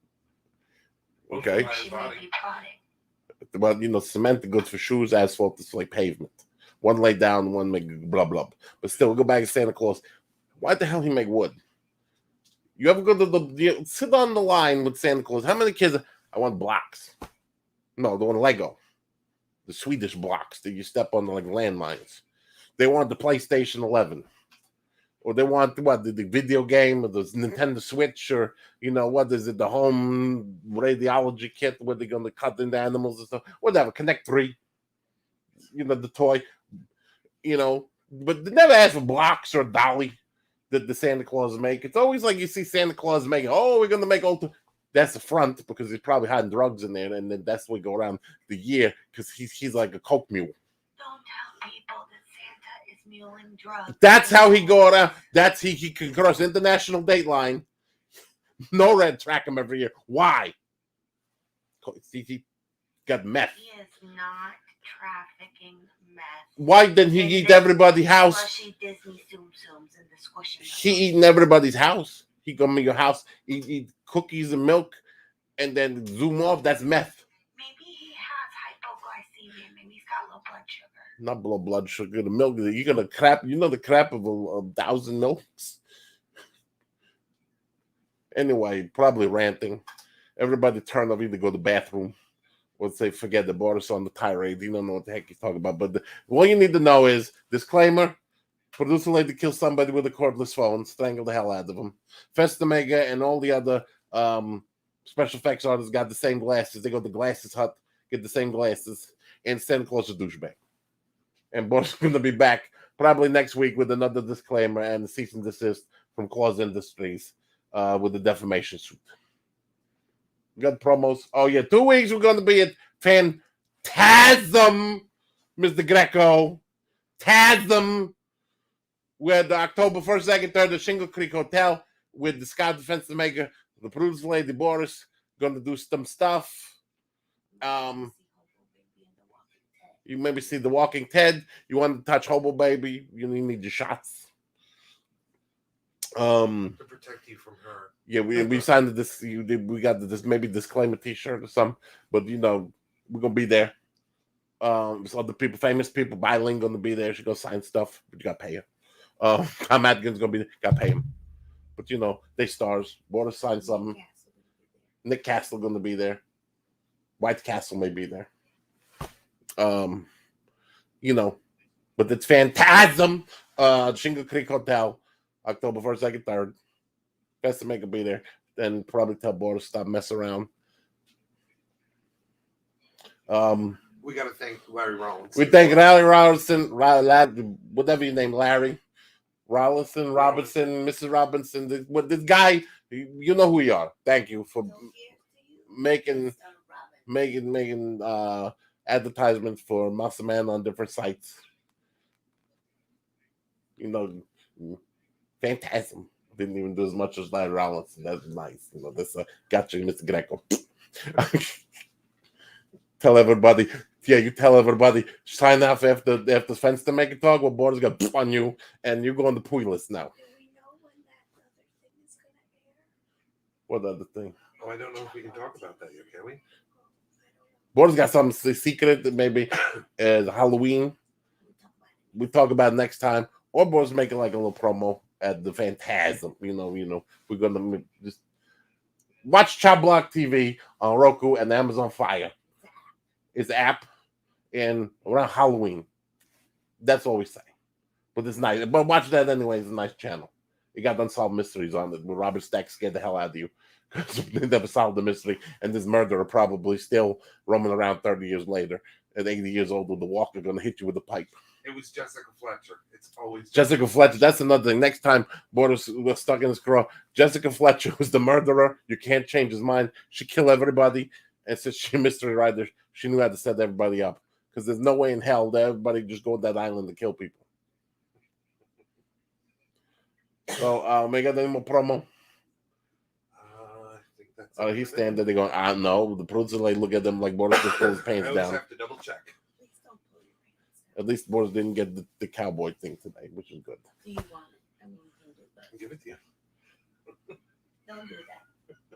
Okay. She may be plotting. Well, you know, cement is good for shoes, asphalt is like pavement. One lay down, one make blah blah. But still, go back to Santa Claus. Why the hell he make wood? You ever go to you sit on the line with Santa Claus? How many kids? I want blocks. No, they want Lego. The Swedish blocks that you step on like landmines. They want the PlayStation 11. Or they want what the video game or the Nintendo Switch, or you know what is it, the home radiology kit where they're gonna cut into animals and stuff. Whatever, Connect 3. You know, the toy. You know, but they never ask for blocks or dolly that the Santa Claus make. It's always like you see Santa Claus making, oh, we're gonna make ultra. That's the front because he's probably hiding drugs in there, and then that's what we go around the year because he's like a coke mule. Don't tell people that Santa is muling drugs. That's how he go around. That's he can cross international date line. No red track him every year. Why? He got meth. He is not trafficking meth. Why didn't he eat everybody's house? Slushy Disney Tsum Tsums and the squishy. He eating everybody's house. He come to your house, eat cookies and milk, and then zoom off. That's meth. Maybe he has hypoglycemia. Maybe he's got low blood sugar. Not low blood sugar. The milk. You're gonna crap. You know the crap of a 1,000 milks. Anyway, probably ranting. Everybody turn off, either go to the bathroom or say forget the Boris on the tirade. You don't know what the heck he's talking about. But all you need to know is disclaimer. Producer lady kill somebody with a cordless phone, strangle the hell out of him. Festa Mega and all the other special effects artists got the same glasses. They go to Glasses Hut, get the same glasses, and Santa Claus a douchebag. And Boris is going to be back probably next week with another disclaimer and a cease and desist from Claus Industries with the defamation suit. We got promos. Oh, yeah, 2 weeks we're going to be at Phantasm, Mr. Greco. Tasm. We're at the October 1st, 2nd, 3rd at Shingle Creek Hotel with the Scout Defense Maker, the producer lady Boris, going to do some stuff. You maybe see The Walking Ted. You want to touch Hobo Baby, you need your shots. To protect you from her. Yeah, we signed this. We got this maybe disclaimer T-shirt or something, but you know we're gonna be there. So other people, famous people, Biling gonna be there. She gonna sign stuff, but you gotta pay her. Tom Atkin's gonna be there. Gotta pay him. But you know they stars. Border signed something. Nick Castle gonna be there. White Castle may be there. You know, but it's Phantasm. Shingle Creek Hotel, October 1st, 2nd, 3rd. Best to make it be there. Then probably tell Border to stop messing around. We got to thank Larry Rollins. We thank Larry Robinson, whatever your name, Larry Robinson, Mrs. Robinson. This guy, you know who you are. Thank you for making advertisements for Monster Manor on different sites. You know, Phantasm didn't even do as much as Larry Rollins. That's nice. You know, that's got you, Mr. Greco. Tell everybody. Yeah, you tell everybody. Sign off after the fence to make a talk. Well, Border's got on you, and you're going to Pui list now. Do we know when that other thing is going to air? What other thing? Oh, I don't know if we can talk about that yet, can we? Border's got something secret that maybe Halloween. We talk about it next time. Or Border's making like a little promo at the Phantasm. You know, we're gonna just watch Chop Block TV on Roku and Amazon Fire. It's the app. in around Halloween. That's all we say. But it's nice. But watch that anyway. It's a nice channel. It got Unsolved Mysteries on it, where Robert Stack scared the hell out of you because they never solved the mystery, and this murderer probably still roaming around 30 years later at 80 years old with the walker going to hit you with a pipe. It was Jessica Fletcher. It's always Jessica Fletcher. That's another thing. Next time Borders was stuck in his craw, Jessica Fletcher was the murderer. You can't change his mind. She killed everybody, and since she mystery writer, she knew how to set everybody up. Because there's no way in hell that everybody just go to that island to kill people. So, we got any more promo? I think that's He's standing there. They're going, I don't know. The producer like look at them like Boris just pulled his pants I always down. have to double check. Please don't pull your pants At least Boris didn't get the cowboy thing today, which is good. down. Do you want it? I mean, you can do I'll both. give it to you.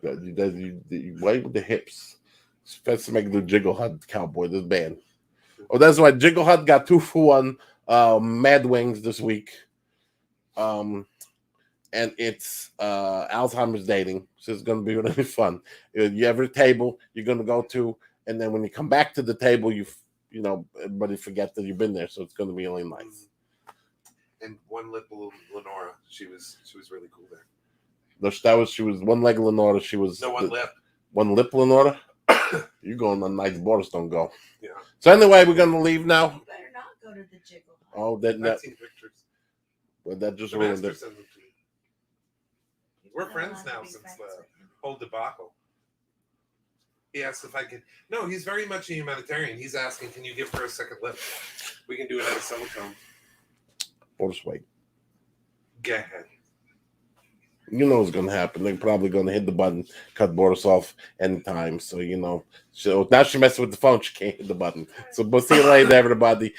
Don't do that. You wait with the hips. Supposed to make the Jiggle Hut cowboy, this band. Oh, that's why Jiggle Hut got 2-for-1 Mad Wings this week. And it's Alzheimer's dating, so it's going to be really fun. You have a table you're going to go to, and then when you come back to the table, you know everybody forget that you've been there, so it's going to be really nice. And one lip Lenora, she was really cool there. She was one leg Lenora. She was No, one lip. One lip Lenora. You going on nights Borders don't go. Yeah. So anyway, we're going to leave now. You better not go to the Jiggle Hut. Oh, I've seen pictures. well, that just The ruined master it. sent them to me. We're friends now since the whole debacle. He asked if I could. No, he's very much a humanitarian. He's asking, can you give her a second lip? We can do it out of silicone. Borders wait. Go ahead. You know what's going to happen. They're probably going to hit the button, cut Borders off anytime. So, so now she messing with the phone. She can't hit the button. So, we'll see you later, everybody.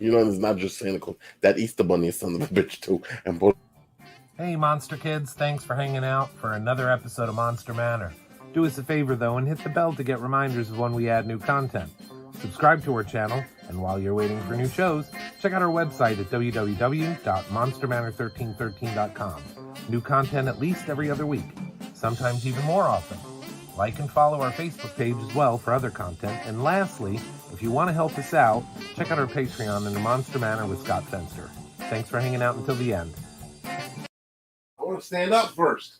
It's not just Santa Claus. That Easter Bunny is son of a bitch, too. And Hey, Monster Kids. Thanks for hanging out for another episode of Monster Manor. Do us a favor, though, and hit the bell to get reminders of when we add new content. Subscribe to our channel, and while you're waiting for new shows, check out our website at www.monstermanor1313.com. New content at least every other week, sometimes even more often. Like and follow our Facebook page as well for other content. And lastly, if you want to help us out, check out our Patreon under Monster Manor with Scott Fenster. Thanks for hanging out until the end. I want to stand up first.